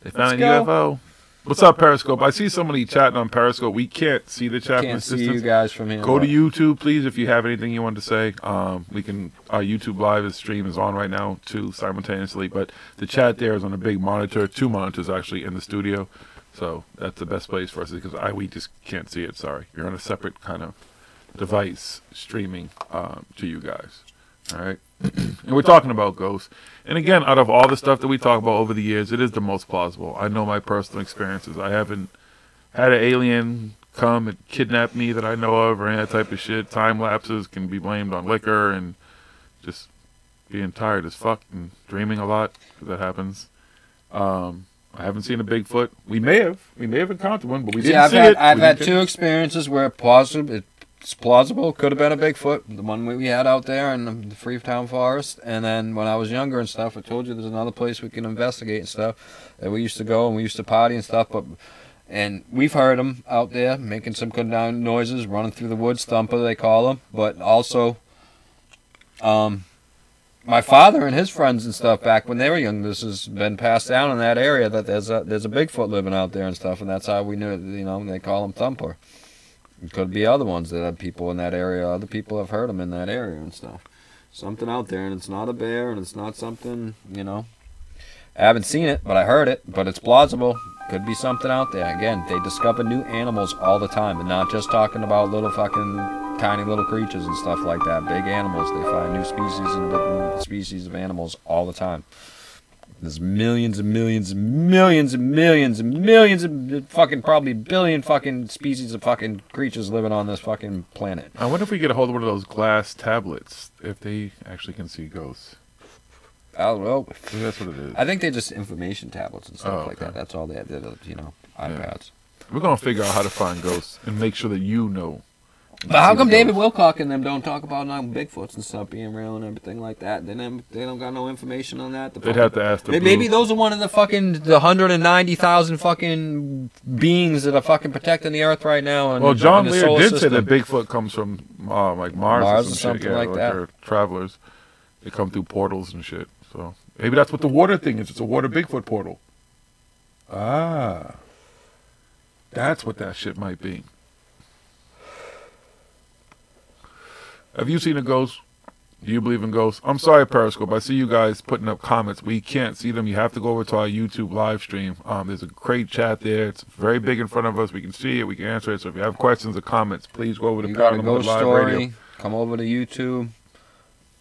They found a UFO. What's up, Periscope? I see somebody chatting on Periscope. We can't see the chat. Can't see you guys from here. Go to YouTube, please, if you have anything you want to say. We can. Our YouTube live stream is on right now too, simultaneously. But the chat there is on a big monitor, 2 monitors actually in the studio. So that's the best place for us because we just can't see it. Sorry, you're on a separate kind of device streaming to you guys. All right. And we're talking about ghosts. And again, out of all the stuff that we talk about over the years, it is the most plausible. I know my personal experiences. I haven't had an alien come and kidnap me that I know of or any that type of shit. Time lapses can be blamed on liquor and just being tired as fuck and dreaming a lot, because that happens. I haven't seen a Bigfoot. We may have encountered one, but we didn't see it. I've had 2 experiences where it's plausible. Could have been a Bigfoot. The one we had out there in the Freetown Forest. And then when I was younger and stuff, I told you there's another place we can investigate and stuff that we used to go and we used to party and stuff. And we've heard them out there making some good down noises, running through the woods, thumper they call them. But also, my father and his friends and stuff back when they were young, this has been passed down in that area that there's a Bigfoot living out there and stuff. And that's how we knew it, you know, they call him Thumper. It could be other ones that have people in that area. Other people have heard them in that area and stuff. Something out there, and it's not a bear, and it's not something, you know. I haven't seen it, but I heard it. But it's plausible. Could be something out there. Again, they discover new animals all the time, and not just talking about little fucking tiny little creatures and stuff like that. Big animals. They find new species and species of animals all the time. There's millions and millions and millions and millions and millions of fucking probably billion fucking species of fucking creatures living on this fucking planet. I wonder if we get a hold of one of those glass tablets, if they actually can see ghosts. I don't know. That's what it is. I think they're just information tablets and stuff like that. That's all they have. You know, iPads. Yeah. We're going to figure out how to find ghosts and make sure that you know. But how come David Wilcock and them don't talk about Bigfoots and stuff being real and everything like that? They don't got no information on that. They'd have to ask the Maybe those are one of the 190,000 fucking beings that are fucking protecting the Earth right now. And well, John the Lear did system. say that Bigfoot comes from like Mars or something shit. like that. They're travelers. They come through portals and shit. So maybe that's what the water thing is. It's a water Bigfoot portal. Ah, that's what that shit might be. Have you seen a ghost? Do you believe in ghosts? I'm sorry, Periscope. I see you guys putting up comments. We can't see them. You have to go over to our YouTube live stream. There's a great chat there. It's very big in front of us. We can see it. We can answer it. So if you have questions or comments, please go over to ParanormalHooD Live Radio. Come over to YouTube.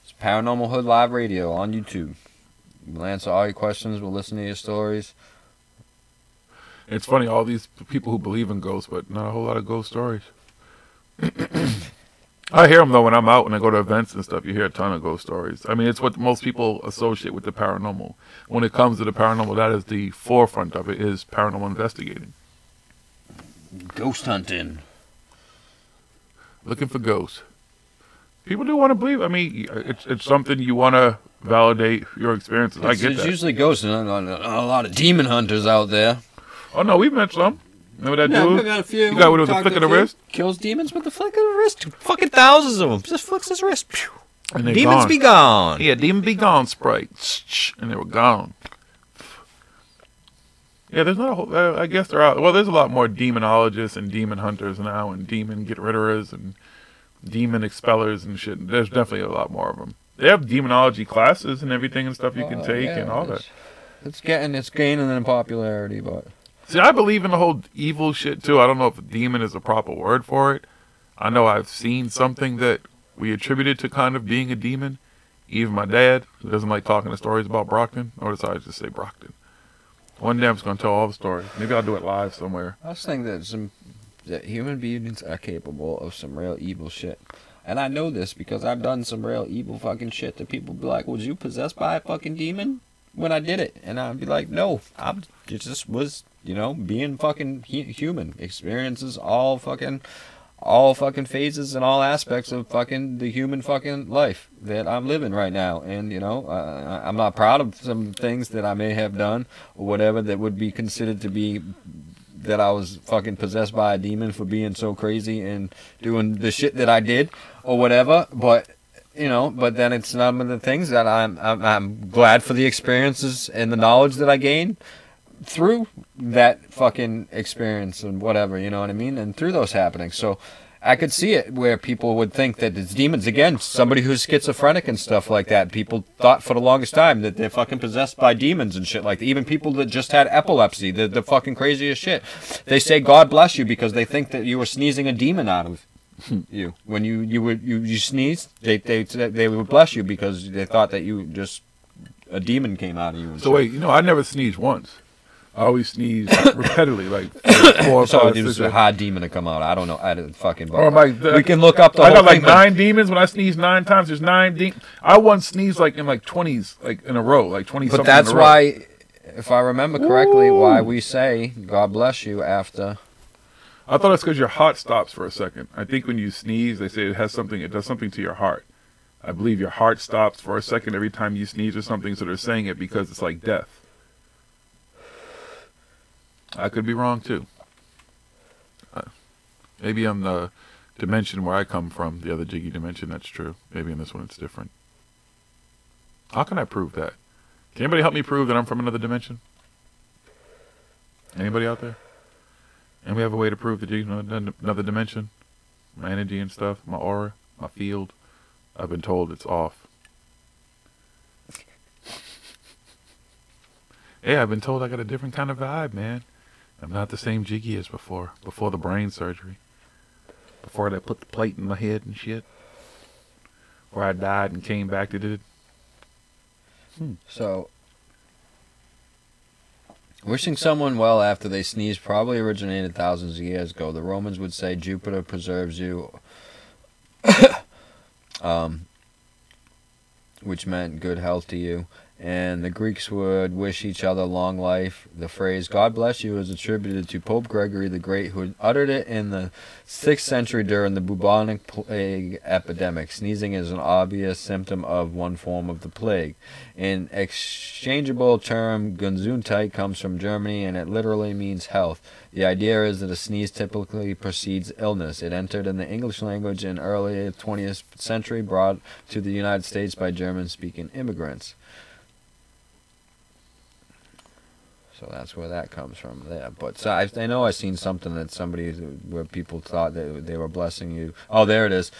It's ParanormalHooD Live Radio on YouTube. We'll answer all your questions. We'll listen to your stories. It's funny, all these people who believe in ghosts, but not a whole lot of ghost stories. I hear them, though, when I'm out, when I go to events and stuff. You hear a ton of ghost stories. I mean, it's what most people associate with the paranormal. When it comes to the paranormal, that is the forefront of it, is paranormal investigating. Ghost hunting. Looking for ghosts. People do want to believe. I mean, it's something you want to validate your experiences. I get that. It's usually ghosts, and a lot of demon hunters out there. Oh, no, we've met some. Remember that dude? I got a few. You got with a flick of the wrist? Kills demons with the flick of the wrist. Fucking thousands of them. Just flicks his wrist. And demons gone. be gone. Yeah, demon be gone spray. And they were gone. Yeah, there's not a whole, I guess there are, well, there's a lot more demonologists and demon hunters now, and demon get-ritterers and demon expellers and shit. There's definitely a lot more of them. They have demonology classes and everything and stuff you can take and all that. It's gaining in popularity, but... See, I believe in the whole evil shit, too. I don't know if a demon is a proper word for it. I know I've seen something that we attributed to kind of being a demon. Even my dad, who doesn't like talking the stories about Brockton, or decided to say Brockton. One day I'm just going to tell all the stories. Maybe I'll do it live somewhere. I just think that human beings are capable of some real evil shit. And I know this because I've done some real evil fucking shit that people be like, was you possessed by a fucking demon when I did it? And I'd be like, no, it just was, being fucking human. Experiences all fucking phases and all aspects of fucking the human fucking life that I'm living right now. And, I'm not proud of some things that I may have done or whatever that would be considered to be that I was fucking possessed by a demon for being so crazy and doing the shit that I did or whatever. But, but then it's none of the things that I'm glad for the experiences and the knowledge that I gained through that fucking experience and whatever, you know what I mean? And through those happenings. So I could see it where people would think that it's demons. Again, somebody who's schizophrenic and stuff like that. People thought for the longest time that they're fucking possessed by demons and shit like that. Even people that just had epilepsy, the fucking craziest shit. They say God bless you because they think that you were sneezing a demon out of you. When you sneezed, they would bless you because they thought that a demon came out of you. So wait, I never sneezed once. I always sneeze repetitively, like 4 or 5, So it 6, was a hard demon to come out. I don't know. I didn't fucking. We can look up the I whole got like thing, 9 demons. When I sneeze 9 times, there's 9 demons. I once sneezed like in like 20s, like in a row, like 20 something. But that's in a row. why, if I remember correctly, why we say God bless you after. I thought it's because your heart stops for a second. I think when you sneeze, they say it does something to your heart. I believe your heart stops for a second every time you sneeze or something, so they're saying it because it's like death. I could be wrong, too. Maybe on the dimension where I come from, the other jiggy dimension, that's true. Maybe in this one it's different. How can I prove that? Can anybody help me prove that I'm from another dimension? Anybody out there? And we have a way to prove that you another dimension? My energy and stuff, my aura, my field. I've been told it's off. Yeah, I've been told I got a different kind of vibe, man. I'm not the same jiggy as before the brain surgery. Before they put the plate in my head and shit. Where I died and came back to it. So, wishing someone well after they sneeze probably originated thousands of years ago. The Romans would say Jupiter preserves you, which meant good health to you. And the Greeks would wish each other long life. The phrase God bless you is attributed to Pope Gregory the Great, who uttered it in the 6th century during the bubonic plague epidemic. Sneezing is an obvious symptom of one form of the plague. An exchangeable term, Gesundheit, comes from Germany, and it literally means health. The idea is that a sneeze typically precedes illness. It entered in the English language in early 20th century, brought to the United States by German-speaking immigrants. So that's where that comes from there. But so I know I've seen something that where people thought that they were blessing you. Oh, there it is.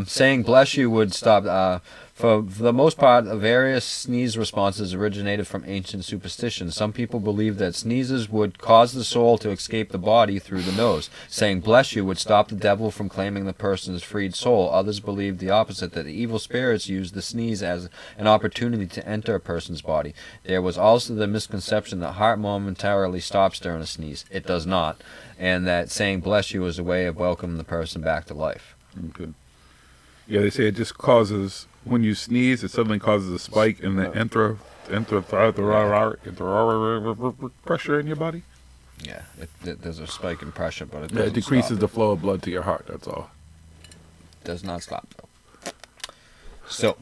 Saying bless you would stop For the most part, various sneeze responses originated from ancient superstitions. Some people believed that sneezes would cause the soul to escape the body through the nose. Saying "bless you" would stop the devil from claiming the person's freed soul. Others believed the opposite, that the evil spirits used the sneeze as an opportunity to enter a person's body. There was also the misconception that heart momentarily stops during a sneeze. It does not. And that saying "bless you" is a way of welcoming the person back to life. Okay. Yeah, they say it just causes, when you sneeze, it suddenly causes a spike in the pressure in your body. Yeah, there's a spike in pressure, but it decreases the flow of blood to your heart. That's all. Does not stop though. So,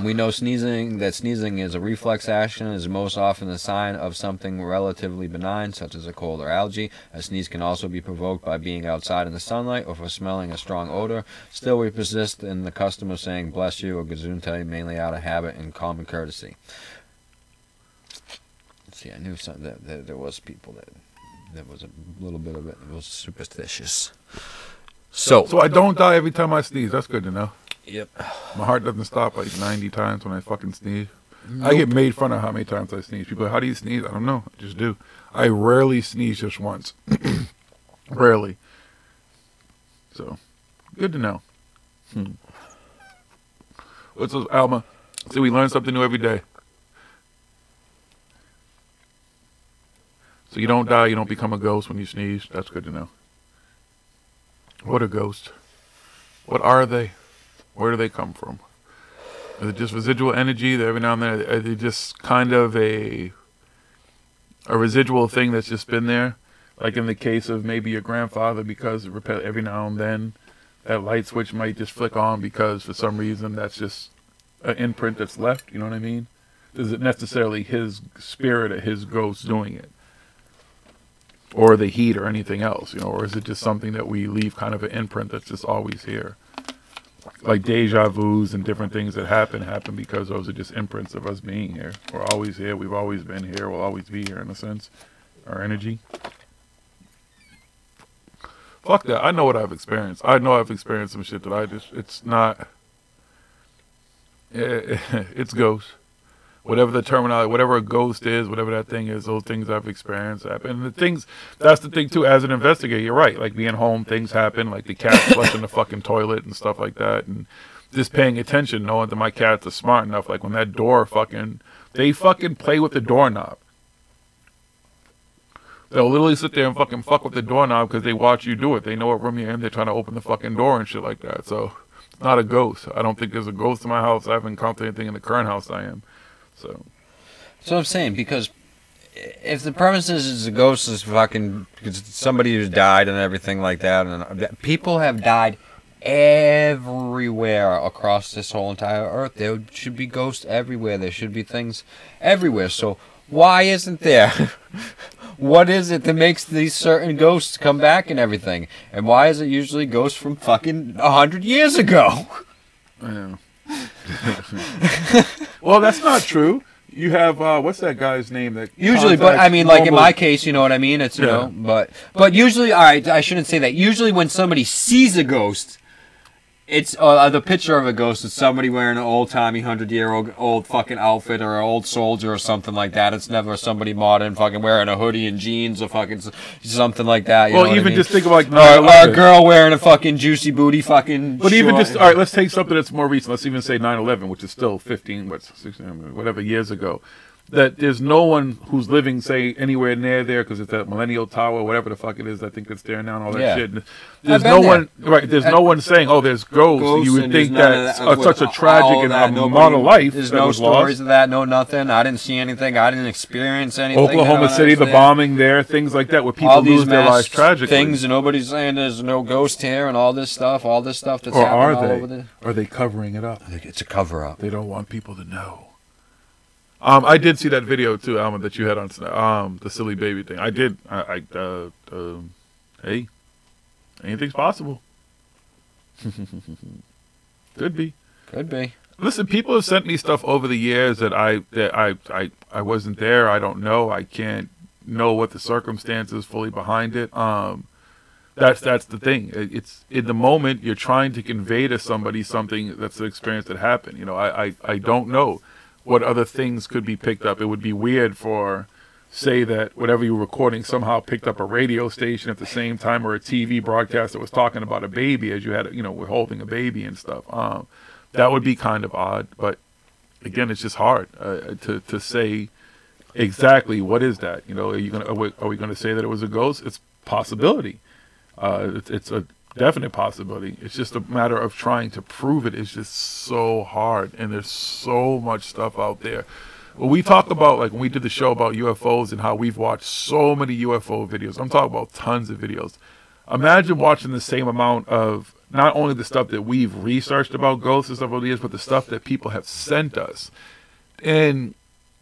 we know sneezing is a reflex action, is most often a sign of something relatively benign, such as a cold or allergy. A sneeze can also be provoked by being outside in the sunlight or for smelling a strong odor. Still, we persist in the custom of saying "bless you" or "gesundheit," mainly out of habit and common courtesy. See, I knew that there was people that was a little bit of it. It was superstitious. So I don't die every time I sneeze. That's good to know. Yep. My heart doesn't stop like 90 times when I fucking sneeze. Nope. I get made fun of how many times I sneeze. People are like, how do you sneeze? I don't know. I just do. I rarely sneeze just once. Rarely. So, good to know. What's up, Alma? See, we learn something new every day. So you don't die, you don't become a ghost when you sneeze. That's good to know. What are ghosts? What are they? Where do they come from? Is it just residual energy that every now and then, are they just kind of a residual thing that's just been there? Like in the case of maybe your grandfather, because every now and then that light switch might just flick on because for some reason that's just an imprint that's left, you know what I mean? Is it necessarily his spirit or his ghost doing it? Or the heat or anything else, you know? Or is it just something that we leave kind of an imprint that's just always here? Like deja vus and different things that happen because those are just imprints of us being here. We're always here. We've always been here. We'll always be here in a sense. Our energy. Fuck that. I know what I've experienced. I know I've experienced some shit that it's not, it's ghosts. Whatever the terminology, whatever a ghost is, whatever that thing is, those things I've experienced happen. And the things, that's the thing too, as an investigator, you're right. Like being home, things happen, like the cat flushing the fucking toilet and stuff like that. And just paying attention, knowing that my cats are smart enough, like when that door they fucking play with the doorknob. They'll literally sit there and fucking fuck with the doorknob because they watch you do it. They know what room you're in, they're trying to open the fucking door and shit like that. So, it's not a ghost. I don't think there's a ghost in my house. I haven't encountered anything in the current house I am. So I'm saying, because if the premise is a ghost is fucking somebody who's died and everything like that, and people have died everywhere across this whole entire earth. There should be ghosts everywhere. There should be things everywhere. So why isn't there? What is it that makes these certain ghosts come back and everything? And why is it usually ghosts from fucking 100 years ago? Yeah. Well, that's not true. You have what's that guy's name that usually, but I mean, like in my case, you know what I mean. It's know, but usually, all right, I shouldn't say that. Usually, when somebody sees a ghost, it's the picture of a ghost. It's somebody wearing an old-timey 100-year-old fucking outfit or an old soldier or something like that. It's never somebody modern fucking wearing a hoodie and jeans or fucking something like that. You know even just think of like or a girl wearing a fucking juicy booty fucking. But even just all right, let's take something that's more recent. Let's even say 9/11, which is still 16, whatever years ago. That there's no one who's living, say, anywhere near there because it's that Millennial Tower, whatever the fuck it is. I think that's there now and all that shit. There's no one, right? There's no one saying, "Oh, there's ghosts." You would think that's such a tragic and amount of life. There's no stories of that, no nothing. I didn't see anything. I didn't experience anything. Oklahoma City, the bombing there, things like that, where people lose their lives tragically. Things, and nobody's saying there's no ghost here and all this stuff that's happening all over there. Are they covering it up? I think it's a cover up. They don't want people to know. I did see that video too, Alma, that you had on the silly baby thing. I did. Hey, anything's possible. Could be. Listen, people have sent me stuff over the years that I wasn't there. I don't know. I can't know what the circumstances fully behind it. That that's the thing. It's in the moment you're trying to convey to somebody something that's an experience that happened. You know, I don't know what other things could be picked up. It would be weird for, say, that whatever you were recording somehow picked up a radio station at the same time, or a TV broadcast that was talking about a baby as you had, you know, we're holding a baby and stuff. That would be kind of odd, but again, it's just hard to say exactly what is that. You know, are we gonna say that it was a ghost? It's possibility. It's a definite possibility. It's just a matter of trying to prove it. It's just so hard, and there's so much stuff out there. When we talk about, like when we did the show about UFOs and how we've watched so many UFO videos, I'm talking about tons of videos. Imagine watching the same amount of not only the stuff that we've researched about ghosts and stuff over the years, but the stuff that people have sent us. And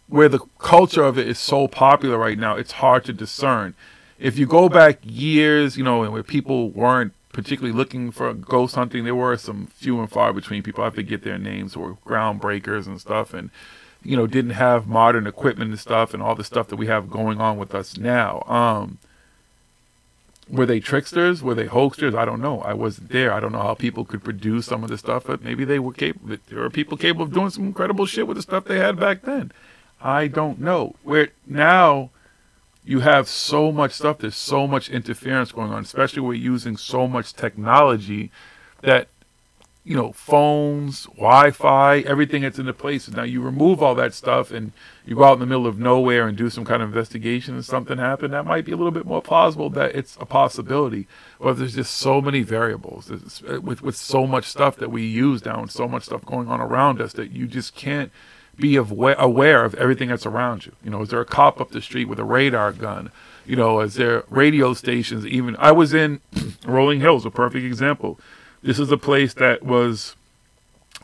where the culture of it is so popular right now, it's hard to discern. If you go back years, you know, and where people weren't particularly looking for ghost hunting, there were some few and far between people, I forget their names, who were groundbreakers and stuff, and, you know, didn't have modern equipment and stuff and all the stuff that we have going on with us now. Were they tricksters? Were they hoaxers? I don't know. I wasn't there. I don't know how people could produce some of the stuff, but maybe they were capable. There were people capable of doing some incredible shit with the stuff they had back then. I don't know. Where now you have so much stuff, there's so much interference going on, especially we're using so much technology that, you know, phones, Wi-Fi, everything that's into place. Now you remove all that stuff and you go out in the middle of nowhere and do some kind of investigation and something happened, that might be a little bit more plausible that it's a possibility. But there's just so many variables with so much stuff that we use now and so much stuff going on around us that you just can't be aware of everything that's around you. You know, is there a cop up the street with a radar gun? You know, is there radio stations? Even I was in Rolling Hills, a perfect example. This is a place that was,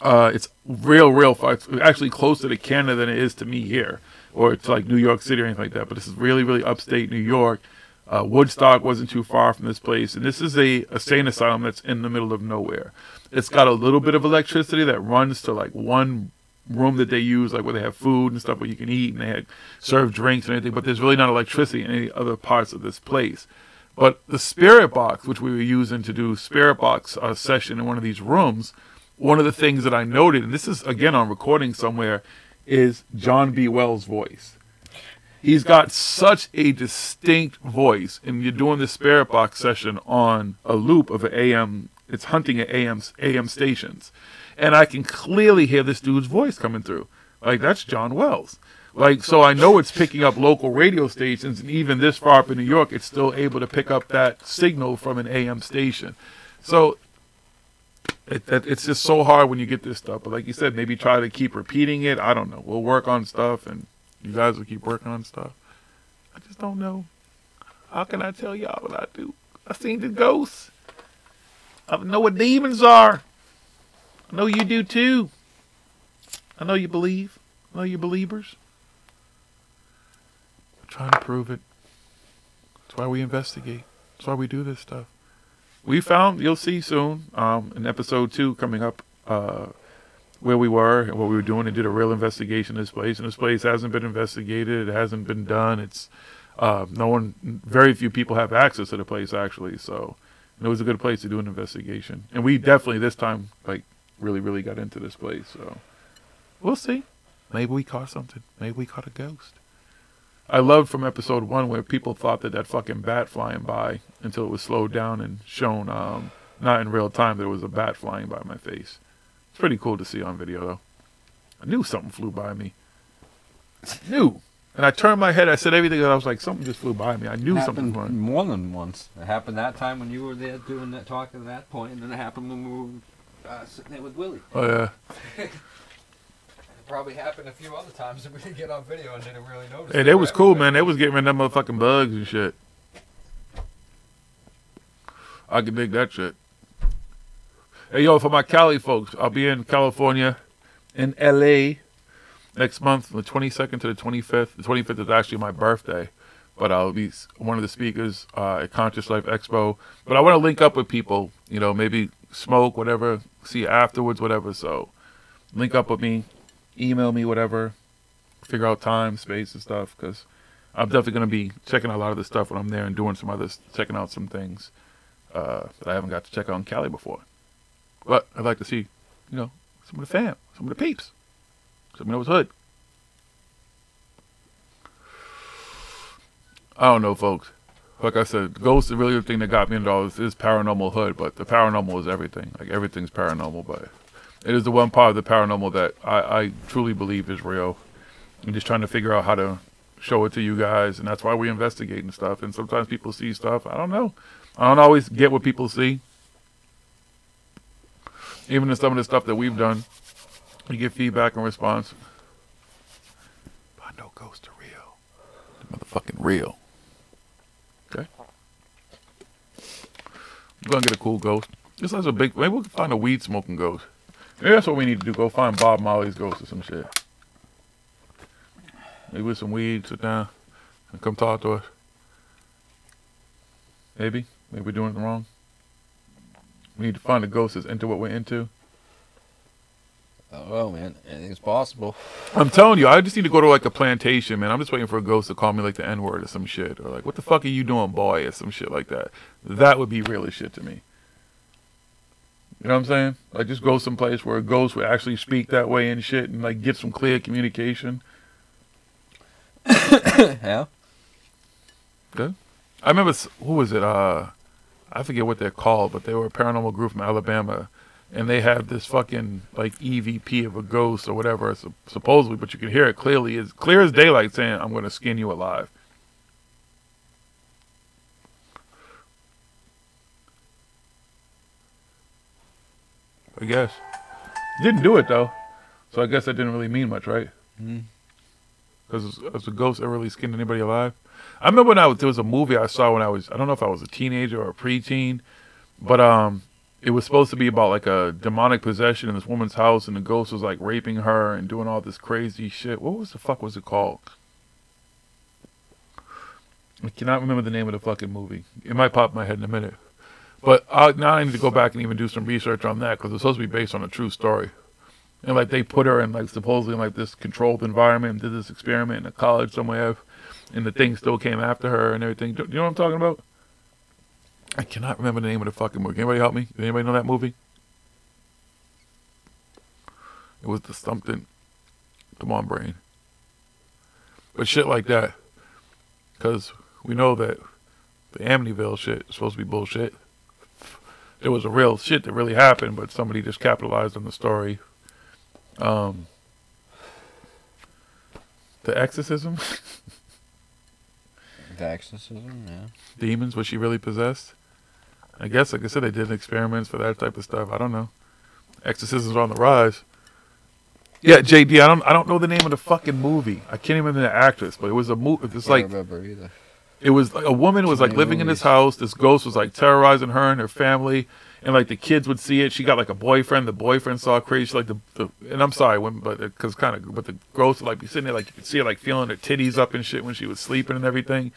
it's real far. It's actually closer to Canada than it is to me here, or to like New York City or anything like that. But this is really upstate New York. Woodstock wasn't too far from this place. And this is a sane asylum that's in the middle of nowhere. It's got a little bit of electricity that runs to like one room that they use, like where they have food and stuff where you can eat, and they had serve drinks and everything, but there's really not electricity in any other parts of this place. But the spirit box, which we were using to do spirit box session in one of these rooms, one of the things that I noted, and this is again on recording somewhere, is John B. Wells' voice. He's got such a distinct voice, and you're doing the spirit box session on a loop of an AM. It's hunting at AM stations. And I can clearly hear this dude's voice coming through. Like, that's John Wells. Like, so I know it's picking up local radio stations, and even this far up in New York, it's still able to pick up that signal from an AM station. So it's just so hard when you get this stuff. But like you said, maybe try to keep repeating it. I don't know. We'll work on stuff, and you guys will keep working on stuff. I just don't know. How can I tell y'all what I do? I seen the ghosts. I know what demons are. I know you do too. I know you believe. I know you're believers. I'm trying to prove it. That's why we investigate. That's why we do this stuff. We found, you'll see soon, in episode 2 coming up, where we were and what we were doing, and did a real investigation of this place. And this place hasn't been investigated. It hasn't been done. It's very few people have access to the place actually. So it was a good place to do an investigation. And we definitely this time really got into this place. So we'll see. Maybe we caught something. Maybe we caught a ghost. I loved from episode 1 where people thought that fucking bat flying by until it was slowed down and shown, not in real time, there was a bat flying by my face. It's pretty cool to see on video though. I knew something flew by me. I knew. And I turned my head, I said everything, and I was like, something just flew by me. I knew something was going. More than once. It happened that time when you were there doing that talk at that point, and then it happened when we were sitting there with Willie. Oh yeah. It probably happened a few other times that we didn't get on video and didn't really notice. Hey, that was cool, man. They was getting rid of them motherfucking bugs and shit. I can dig that shit. Hey, yo, for my Cali folks, I'll be in California, in LA, next month, from the 22nd to the 25th. The 25th is actually my birthday, but I'll be one of the speakers at Conscious Life Expo. But I want to link up with people, you know, maybe smoke, whatever, see you afterwards, whatever. So link up with me, email me, whatever, figure out time, space, and stuff, because I'm definitely going to be checking out a lot of the stuff when I'm there and doing some others, checking out some things. that I haven't got to check out in Cali before. But I'd like to see, you know, some of the fam, some of the peeps. Some of those hood. I don't know, folks. Like I said, ghosts is really the thing that got me into all this is paranormal hood, but the paranormal is everything. Like, everything's paranormal, but it is the one part of the paranormal that I truly believe is real. I'm just trying to figure out how to show it to you guys, and that's why we investigate and stuff. And sometimes people see stuff. I don't know. I don't always get what people see. Even in some of the stuff that we've done, you get feedback and response. But I know ghosts are real. They're motherfucking real. Okay? We're gonna get a cool ghost. This has a big... Maybe we can find a weed-smoking ghost. Maybe that's what we need to do. Go find Bob Marley's ghost or some shit. Maybe with some weed, sit down, and come talk to us. Maybe. Maybe we're doing it wrong. We need to find a ghost that's into what we're into. Oh, man. Anything's possible. I'm telling you, I just need to go to like a plantation, man. I'm just waiting for a ghost to call me like the N-word or some shit. Or like, what the fuck are you doing, boy? Or some shit like that. That would be real as shit to me. You know what I'm saying? Like, just go someplace where a ghost would actually speak that way and shit and like get some clear communication. Yeah. Good. I remember, who was it? I forget what they're called, but they were a paranormal group from Alabama. And they have this fucking, like, EVP of a ghost or whatever, supposedly, but you can hear it clearly. It's clear as daylight saying, I'm going to skin you alive. I guess. Didn't do it, though. So I guess that didn't really mean much, right? Because as a ghost ever really skinned anybody alive? I remember when there was a movie I saw when I don't know if I was a teenager or a preteen, but, it was supposed to be about like a demonic possession in this woman's house, and the ghost was like raping her and doing all this crazy shit. What the fuck was it called? I cannot remember the name of the fucking movie. It might pop in my head in a minute. But now I need to go back and even do some research on that, because it's supposed to be based on a true story. And like they put her in like supposedly in like this controlled environment and did this experiment in a college somewhere, and the thing still came after her and everything. Do you know what I'm talking about? I cannot remember the name of the fucking movie. Can anybody help me? Does anybody know that movie? It was the something. Come on, brain. But shit like that. Because we know that the Amityville shit is supposed to be bullshit. There was a real shit that really happened, but somebody just capitalized on the story. The Exorcism? The Exorcism, yeah. Demons, was she really possessed? I guess, like I said, they did experiments for that type of stuff. I don't know. Exorcism's on the rise. Yeah, JD, I don't know the name of the fucking movie. I can't even remember the actress, but it was a movie. It's like, I don't remember either. It was like a woman was like living in this house. This ghost was like terrorizing her and her family, and like the kids would see it. She got like a boyfriend. The boyfriend saw crazy. She, like and I'm sorry, but the ghost would like be sitting there, like you could see her like feeling her titties up and shit when she was sleeping and everything,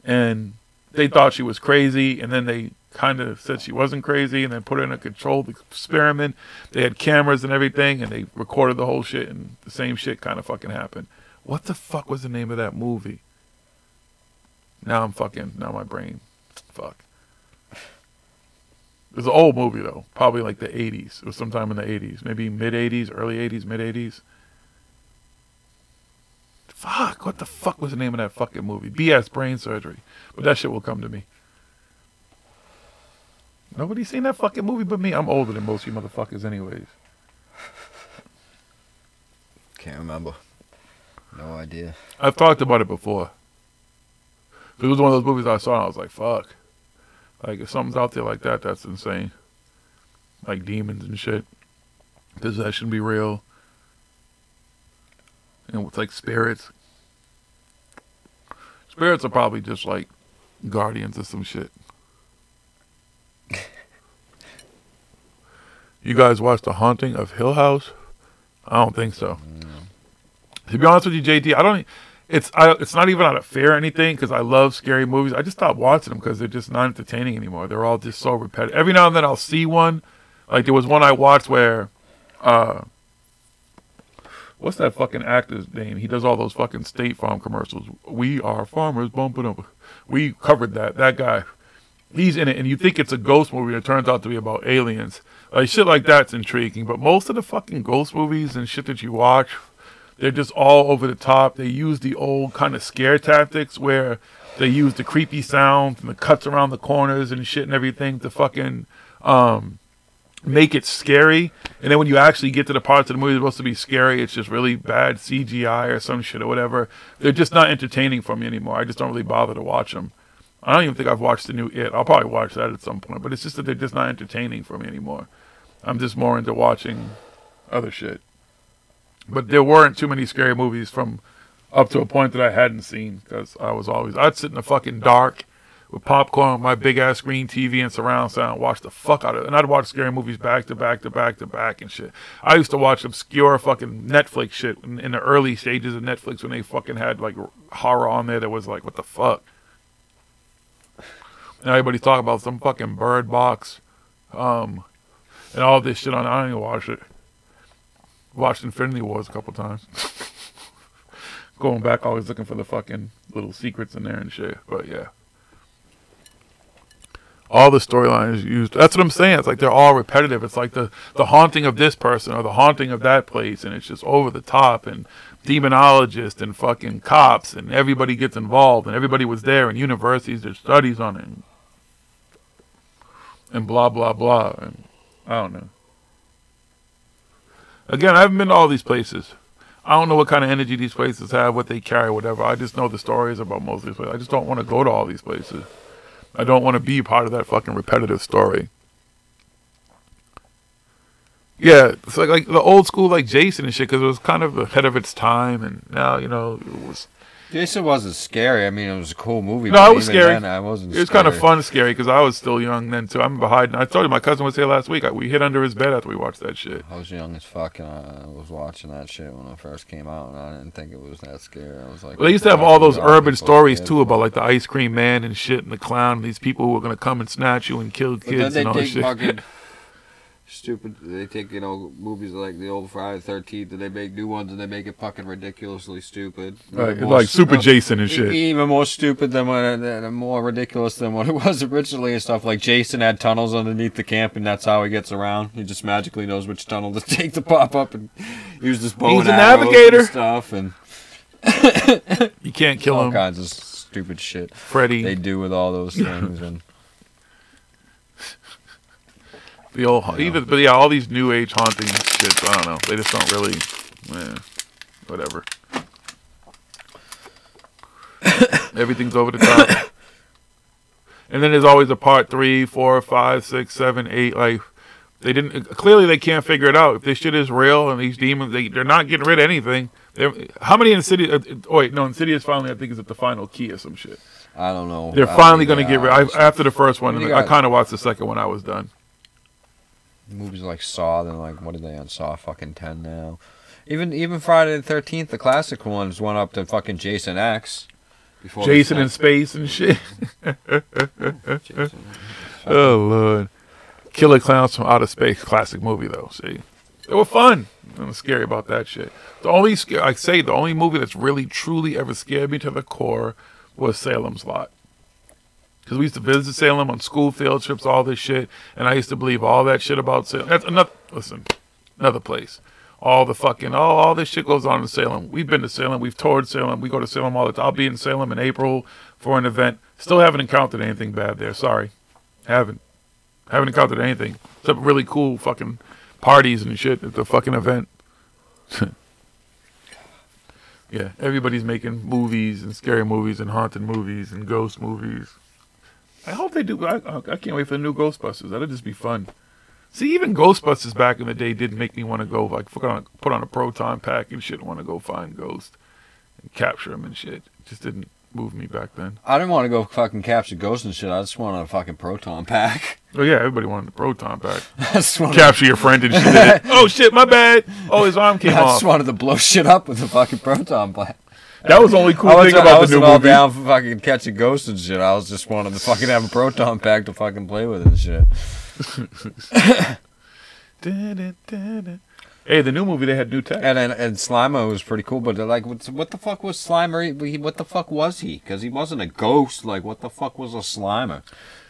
and they thought she was crazy, and then they kind of said she wasn't crazy, and then put her in a controlled experiment. They had cameras and everything, and they recorded the whole shit, and the same shit kind of fucking happened. What the fuck was the name of that movie? Now my brain, fuck. It was an old movie though, probably like the 80s. It was sometime in the 80s, maybe mid 80s, early 80s, mid 80s. Fuck, what the fuck was the name of that fucking movie? BS, brain surgery. But that shit will come to me. Nobody's seen that fucking movie but me. I'm older than most of you motherfuckers anyways. Can't remember. No idea. I've talked about it before. It was one of those movies I saw and I was like, fuck. Like, if something's out there like that, that's insane. Like demons and shit. Possession be real. And it's like spirits. Spirits are probably just like guardians of some shit. You guys watched The Haunting of Hill House? I don't think so. To be honest with you, JT, it's not even out of fear or anything, because I love scary movies. I just stopped watching them because they're just not entertaining anymore. They're all just so repetitive. Every now and then I'll see one. Like there was one I watched where, what's that fucking actor's name? He does all those fucking State Farm commercials. We are farmers, bumping up. We covered that guy. he's in it, and you think it's a ghost movie, and it turns out to be about aliens. Like, shit like that's intriguing. But most of the fucking ghost movies and shit that you watch, they're just all over the top. They use the old kind of scare tactics where they use the creepy sounds and the cuts around the corners and shit and everything to fucking make it scary. And then when you actually get to the parts of the movie that's supposed to be scary, it's just really bad CGI or some shit or whatever. They're just not entertaining for me anymore. I just don't really bother to watch them. I don't even think I've watched the new It. I'll probably watch that at some point. But it's just that they're just not entertaining for me anymore. I'm just more into watching other shit. But there weren't too many scary movies from up to a point that I hadn't seen, because I'd sit in the fucking dark with popcorn, my big ass screen TV and surround sound, watch the fuck out of it. And I'd watch scary movies back to back to back to back and shit. I used to watch obscure fucking Netflix shit in the early stages of Netflix when they fucking had like horror on there that was like, what the fuck? And everybody's talking about some fucking Bird Box, and all this shit on. I don't even watch it. Watched Infinity Wars a couple times. Going back, always looking for the fucking little secrets in there and shit. But yeah, all the storylines used. That's what I'm saying. It's like they're all repetitive. It's like the haunting of this person or the haunting of that place, and it's just over the top and demonologists and fucking cops and everybody gets involved and everybody was there and universities did studies on it and blah blah blah, and I don't know. Again, I haven't been to all these places. I don't know what kind of energy these places have, what they carry, whatever. I just know the stories about most of these places. I just don't want to go to all these places. I don't want to be part of that fucking repetitive story. Yeah, it's like the old school, like Jason and shit, because it was kind of ahead of its time, and now, you know, it was... Jason wasn't scary. I mean, it was a cool movie. No, it was scary. Then, I wasn't. It was kind of fun, scary, because I was still young then too. I'm behind. I told you my cousin was here last week. We hid under his bed after we watched that shit. I was young as fuck, and I was watching that shit when it first came out, and I didn't think it was that scary. I was like, well, they used to have all those urban stories too about like the ice cream man and shit, and the clown, and these people who were gonna come and snatch you and kill kids and all that shit. Fucking stupid. They take, you know, movies like the old Friday the 13th, and they make new ones, and they make it fucking ridiculously stupid. Right, like Super Jason and shit. Even more stupid than more ridiculous than what it was originally and stuff. Like Jason had tunnels underneath the camp, and that's how he gets around. He just magically knows which tunnel to take to pop up and use this bow He's and a arrows navigator. And stuff. And you can't kill him. All kinds of stupid shit. Freddy. They do with all those things and. The old, but yeah, all these new age haunting shits, I don't know. They just don't really, whatever. Everything's over the top. And then there's always a part 3, 4, 5, 6, 7, 8. Like, clearly they can't figure it out. If this shit is real and these demons, they're not getting rid of anything. How many Insidious, Insidious finally, I think, is at the final key or some shit. I don't know. They're finally going to get rid after the first one. And I kind of watched the second one. I was done. Movies like Saw, then like what are they on Saw fucking 10 now? Even Friday the 13th, the classic ones went up to fucking Jason X. Jason in space and shit. Oh Lord, Killer Clowns from Outer Space, classic movie though. See, they were fun. Nothing scary about that shit. The only movie that's really truly ever scared me to the core was Salem's Lot. Because we used to visit Salem on school field trips, all this shit, and I used to believe all that shit about Salem. That's another place. All this shit goes on in Salem. We've been to Salem, we've toured Salem, we go to Salem all the time. I'll be in Salem in April for an event. Still haven't encountered anything bad there, sorry. Haven't encountered anything. Except really cool fucking parties and shit at the fucking event. Yeah, everybody's making movies and scary movies and haunted movies and ghost movies. I hope they do. I can't wait for the new Ghostbusters. That'll just be fun. See, even Ghostbusters back in the day didn't make me want to go, like, put on a proton pack and shit and want to go find ghosts and capture them and shit. It just didn't move me back then. I didn't want to go fucking capture ghosts and shit. I just wanted a fucking proton pack. Oh, yeah, everybody wanted a proton pack. Capture your friend and shit. Oh, shit, my bad. Oh, his arm came off. I just wanted to blow shit up with a fucking proton pack. That was the only cool thing about the new movie. I wasn't all down for fucking catching ghosts and shit. I was just wanting to fucking have a proton pack to fucking play with and shit. Hey, the new movie, they had new tech. And Slimer was pretty cool, but like, what the fuck was Slimer? What the fuck was he? Because he wasn't a ghost. Like, what the fuck was a Slimer?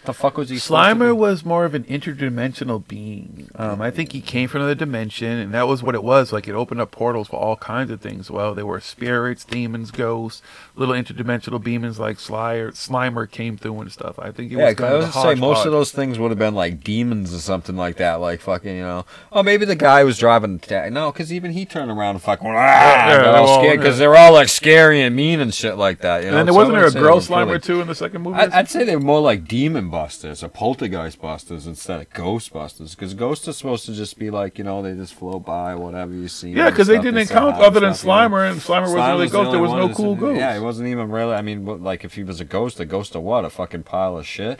The fuck was he supposed to Slimer be? was more of an interdimensional being. I think he came from another dimension, and that was what it was. Like, it opened up portals for all kinds of things. Well, there were spirits, demons, ghosts, little interdimensional demons like Slimer came through and stuff. I think it was kind I of was a say most hodgepodge. of those things would have been like demons or something like that. Like fucking, you know. Oh, maybe the guy was driving. No, because even he turned around and fucking got all scared because they're all like scary and mean and shit like that. You know? And then So I wasn't there a wouldn't say girl it was Slimer really- too in the second movie? I'd say they're more like demon busters or poltergeist busters instead of ghost busters. Because ghosts are supposed to just be like, you know, they just float by whatever you see. Yeah, because they didn't encounter other than Slimer, and Slimer wasn't really a the ghost. There only was one no that's- cool ghost. Yeah, he wasn't even really. I mean, like if he was a ghost of what? A fucking pile of shit.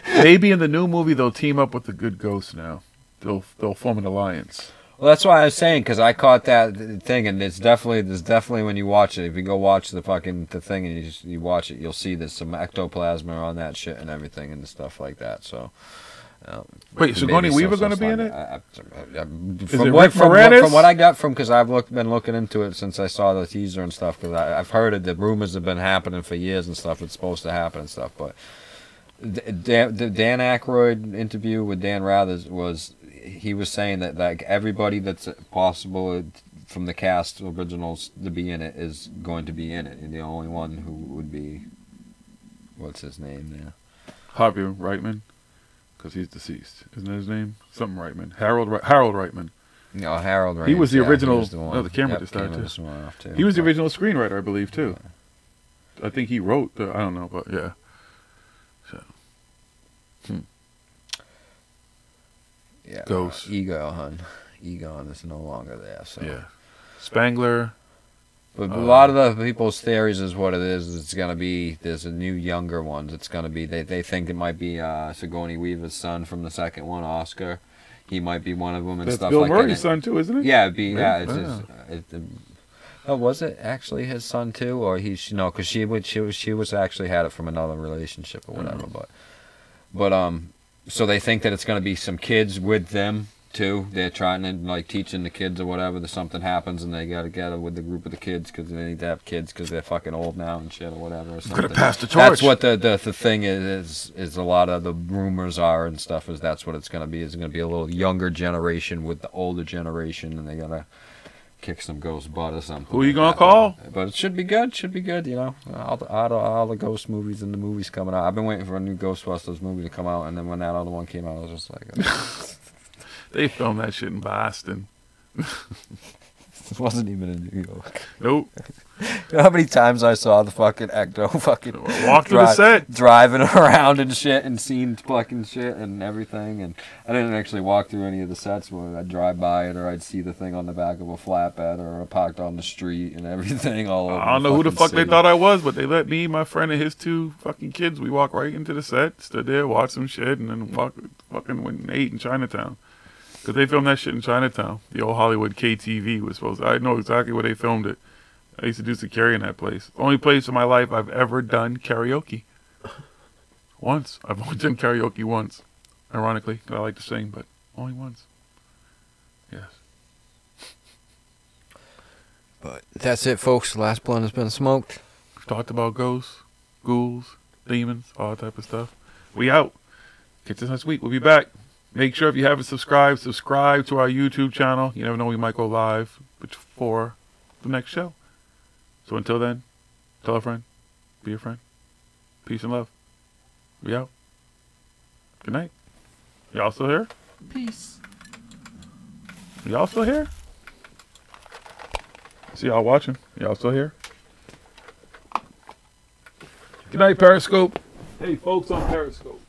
Maybe in the new movie they'll team up with the good ghost now. They'll form an alliance. Well, that's why I was saying, because I caught that thing, and there's definitely when you watch it, if you go watch the thing and you watch it, you'll see there's some ectoplasm on that shit and everything and stuff like that. So, Wait, Sigourney Weaver going to be in it? From Rick Moranis? what I got from, because I've been looking into it since I saw the teaser and stuff, because I've heard it, the rumors have been happening for years and stuff, it's supposed to happen and stuff, but the Dan Aykroyd interview with Dan Rathers was, he was saying that like everybody that's possible from the cast originals to be in it is going to be in it, and the only one who would be, what's his name there? Harvey Reitman, because he's deceased. Isn't that his name? Something Reitman. Harold Reitman. No, Harold Ramis. He was the original. He was the one. No, the camera Yep, just died, camera too. just went off, too. He was the original screenwriter, I believe, too. I think he wrote the. I don't know, but yeah. So. Yeah, Ghost. Egon is no longer there. So Yeah. Spangler. But a lot of the people's theories is what it is. It's gonna be there's a new younger ones. It's gonna be they think it might be Sigourney Weaver's son from the second one, Oscar. He might be one of them and That's stuff Bill like Murray's that. son, too, isn't it? Yeah, it'd be yeah. It's Yeah. oh, was it actually his son too, or he's because she was actually had it from another relationship or whatever. But so they think that it's gonna be some kids with them too. They're trying to like teaching the kids or whatever. That something happens and they got together with the group of the kids because they need to have kids because they're fucking old now and shit or whatever. Or something. Gonna pass the torch. That's what the thing is a lot of the rumors are and stuff is that's what it's gonna be. It's gonna be a little younger generation with the older generation and they gotta kick some ghost butt or something. Who you like gonna that. call? But it should be good. Should be good. You know, all the ghost movies and the movies coming out. I've been waiting for a new Ghostbusters movie to come out, and then when that other one came out, I was just like, They filmed that shit in Boston. it wasn't even in New York. Nope. You know how many times I saw the fucking Ecto fucking Walk through the set. driving around and shit and seeing fucking shit and everything, and I didn't actually walk through any of the sets where I'd drive by it or I'd see the thing on the back of a flatbed or parked on the street and everything all over. I don't know who the fucking fuck they city. thought I was, but they let me, my friend, and his two fucking kids. We walked right into the set, stood there, watched some shit, and then fucking went and ate in Chinatown. Because they filmed that shit in Chinatown. The old Hollywood KTV was supposed to. I know exactly where they filmed it. I used to do security in that place. The only place in my life I've ever done karaoke. Once. I've only done karaoke once. Ironically, 'cause I like to sing, but only once. Yes. But that's it, folks. The last blunt has been smoked. We've talked about ghosts, ghouls, demons, all that type of stuff. We out. Catch us next week. We'll be back. Make sure if you haven't subscribed, subscribe to our YouTube channel. You never know, we might go live for the next show. So until then, tell a friend, be a friend. Peace and love. We out. Good night. Y'all still here? Peace. Y'all still here? See y'all watching. Y'all still here? Good night, Periscope. Hey, folks on Periscope.